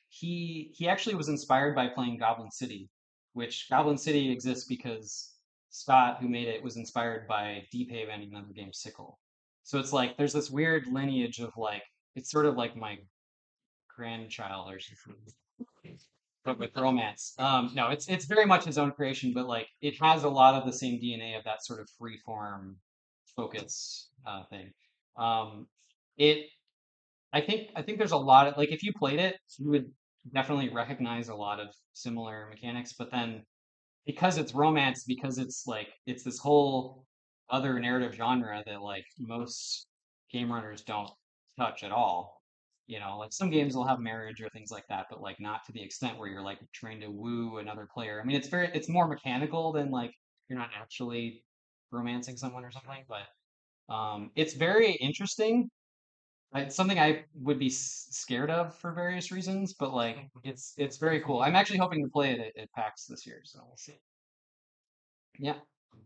He actually was inspired by playing Goblin City, which Goblin City exists because Scott, who made it, was inspired by Deep Haven and another game, Sickle. So it's like there's this weird lineage of like it's sort of like my grandchild or something, but with romance. No, it's very much his own creation, but like it has a lot of the same DNA of that sort of freeform focus thing. I think there's a lot of like if you played it, you would definitely recognize a lot of similar mechanics, but then because it's romance, because it's this whole other narrative genre that like most game runners don't touch at all. Like some games will have marriage or things like that, but like not to the extent where you're like trying to woo another player. I mean, it's more mechanical than like you're not actually romancing someone or something, but it's very interesting. It's something I would be scared of for various reasons, but like it's very cool. I'm actually hoping to play it at PAX this year, so we'll see. Yeah.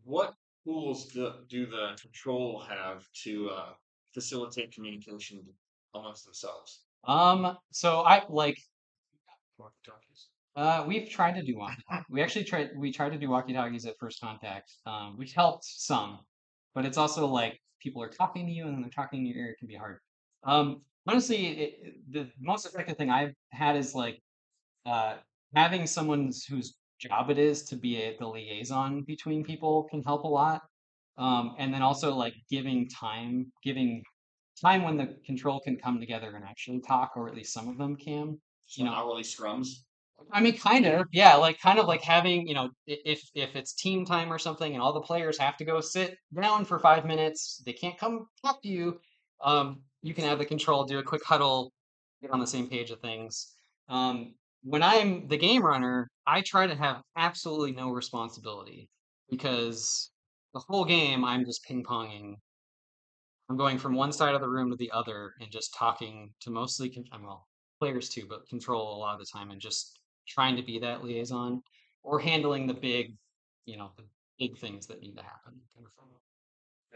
What tools do the control have to facilitate communication amongst themselves? So I like Walkie-talkies. we've tried to do walkie-talkies. We tried to do walkie-talkies at first contact, which helped some, but it's also like people are talking to you and then they're talking in your ear. It can be hard. Honestly, the most effective thing I've had is like uh, having someone whose job it is to be the liaison between people can help a lot. And then also like giving time when the control can come together and actually talk, or at least some of them can. So hourly scrums. I mean, kind of, yeah, like kind of like having, if it's team time or something, and all the players have to go sit down for 5 minutes, they can't come talk to you. You can have the control, do a quick huddle, get on the same page of things. When I'm the game runner, I try to have absolutely no responsibility because the whole game I'm just ping ponging. I'm going from one side of the room to the other and just talking to mostly, well, players too, but control a lot of the time and just trying to be that liaison or handling the the big things that need to happen. Kind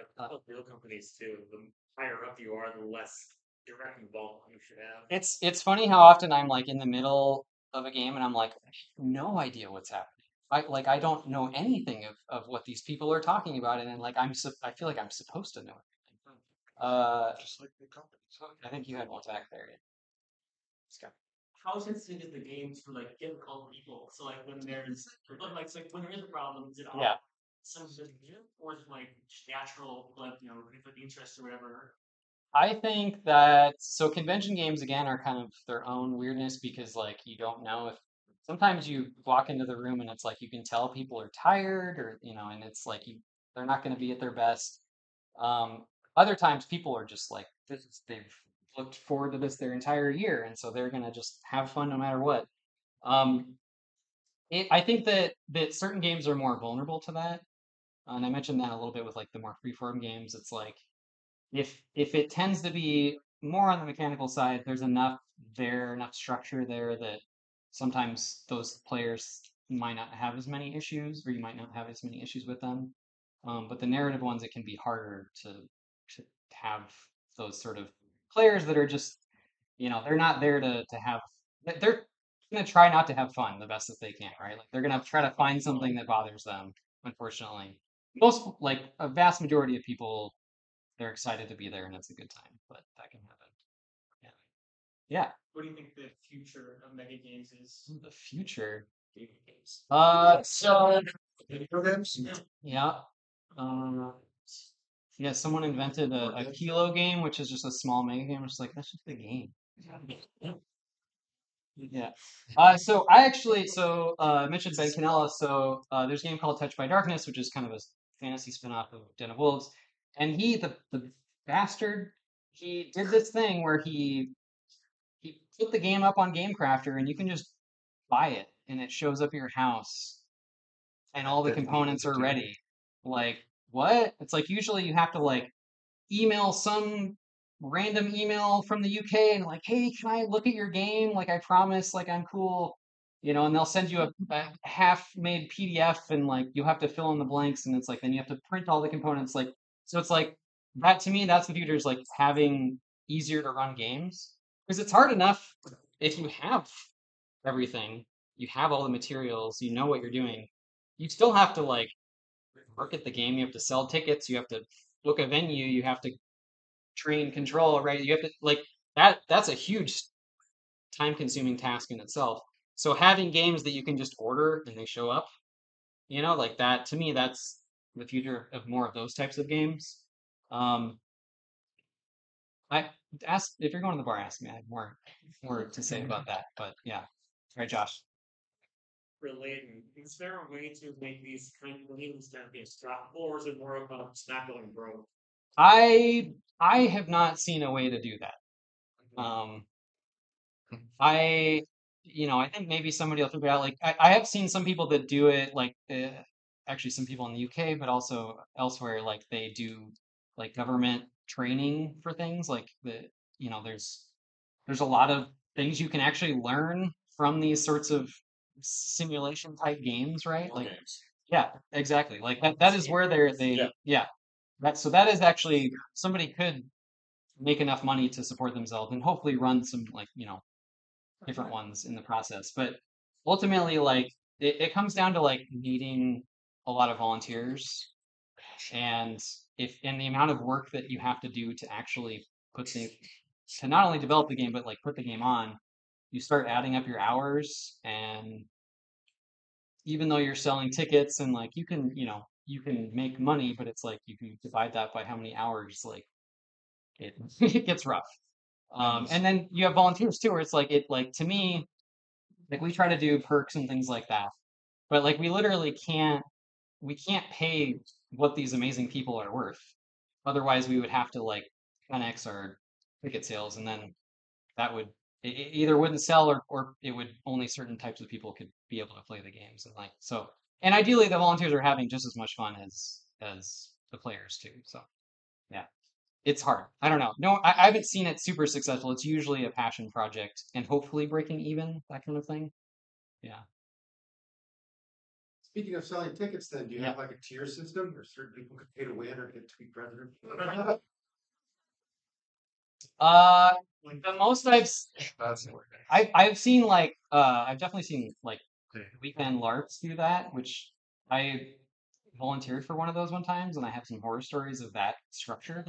of thing. Real companies too. The higher up you are, the less direct involvement you should have. It's funny how often I'm like in the middle of a game and I'm like, I have no idea what's happening. I don't know anything of what these people are talking about, and then like I feel like I'm supposed to know everything. Just like the companies. I think you had one back there. How sensitive is the game to like difficult people? So like when there's when there is a problem, is it all Yeah. some or is it like natural, like with interest or whatever? I think that so convention games again are kind of their own weirdness because like you don't know if sometimes you walk into the room and it's like you can tell people are tired or and it's like they're not going to be at their best. Other times people are just like they've looked forward to this their entire year and so they're going to just have fun no matter what. Um, I think that certain games are more vulnerable to that, and I mentioned that a little bit with like the more freeform games. It's like if it tends to be more on the mechanical side, there's enough structure there that sometimes those players might not have as many issues, or you might not have as many issues with them. But the narrative ones, it can be harder to have those sort of players that are just, they're not there to have. They're gonna try not to have fun the best that they can, right? Like they're gonna try to find something that bothers them. Unfortunately, like a vast majority of people they're excited to be there and it's a good time, but that can happen. Yeah. Yeah. What do you think the future of mega games is? The future. Video games. So Video games? yeah. Yeah, someone invented a kilo game, which is just a small mega game. It's like that's just a game. Yeah. So I mentioned Ben Canella. So there's a game called Touched by Darkness, which is kind of a fantasy spin-off of Den of Wolves. And the bastard, he did this thing where he put the game up on GameCrafter and you can just buy it and it shows up at your house and all the components are ready. Like, what? It's like usually you have to like email some random email from the UK and like, hey, can I look at your game? Like I promise, like I'm cool. And they'll send you a half-made PDF and like you have to fill in the blanks and it's like then you have to print all the components. Like so it's like that to me, that's the future is like having easier to run games. Because it's hard enough if you have everything, you have all the materials, you know what you're doing. You still have to like market the game, you have to sell tickets, you have to book a venue, you have to train control, right? You have to like that's a huge time consuming task in itself. So having games that you can just order and they show up, like that to me that's the future of more of those types of games. I ask if you're going to the bar, ask me. I have more to say about that. But yeah. All right, Josh. Relating, is there a way to make these kind of games that be stoppable, or is it more about not going broke? I have not seen a way to do that. I think maybe somebody will figure out. Like, I have seen some people that do it. Like, actually, some people in the UK, but also elsewhere. Like, they do like government training for things. Like there's a lot of things you can actually learn from these sorts of simulation type games, right? Like, Yeah, exactly. Like that is where yeah. That is actually somebody could make enough money to support themselves and hopefully run some like, different ones in the process. But ultimately, like it comes down to like needing a lot of volunteers and the amount of work that you have to do to actually to not only develop the game but like put the game on, you start adding up your hours, and even though you're selling tickets and like you can make money, but it's like you can divide that by how many hours, like it it gets rough. And then you have volunteers too, where it's like to me, like we try to do perks and things like that, but like we can't pay what these amazing people are worth. Otherwise, we would have to like 10x our ticket sales, and then that would it either wouldn't sell, or it would only certain types of people could be able to play the games, and like so. And ideally, the volunteers are having just as much fun as the players too. So yeah, it's hard. I don't know. No, I haven't seen it super successful. It's usually a passion project and hopefully breaking even, that kind of thing. Yeah. Speaking of selling tickets, then, do you Yeah. have like a tier system where certain people could pay to win or get to be president? The most I've seen like I've definitely seen like weekend LARPs do that, which I volunteered for one of those one times, and I have some horror stories of that structure.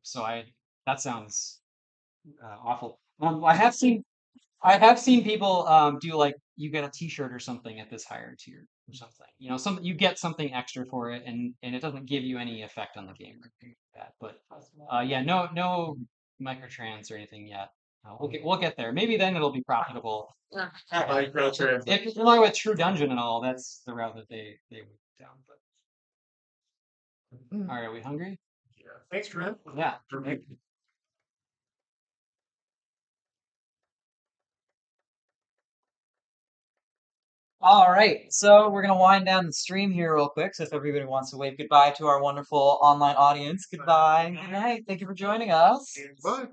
So that sounds awful. I have seen people do like you get a T-shirt or something at this higher tier or something. You get something extra for it, and it doesn't give you any effect on the game or anything like that. But yeah, no microtrans or anything yet. We'll get there. Maybe then it'll be profitable. Microtrans. If you're familiar with True Dungeon and all, that's the route that they went down. But all right, are we hungry? Yeah. Thanks, Trent. Yeah. All right, so we're going to wind down the stream here real quick. So if everybody wants to wave goodbye to our wonderful online audience, goodbye. Good night. Thank you for joining us. Bye.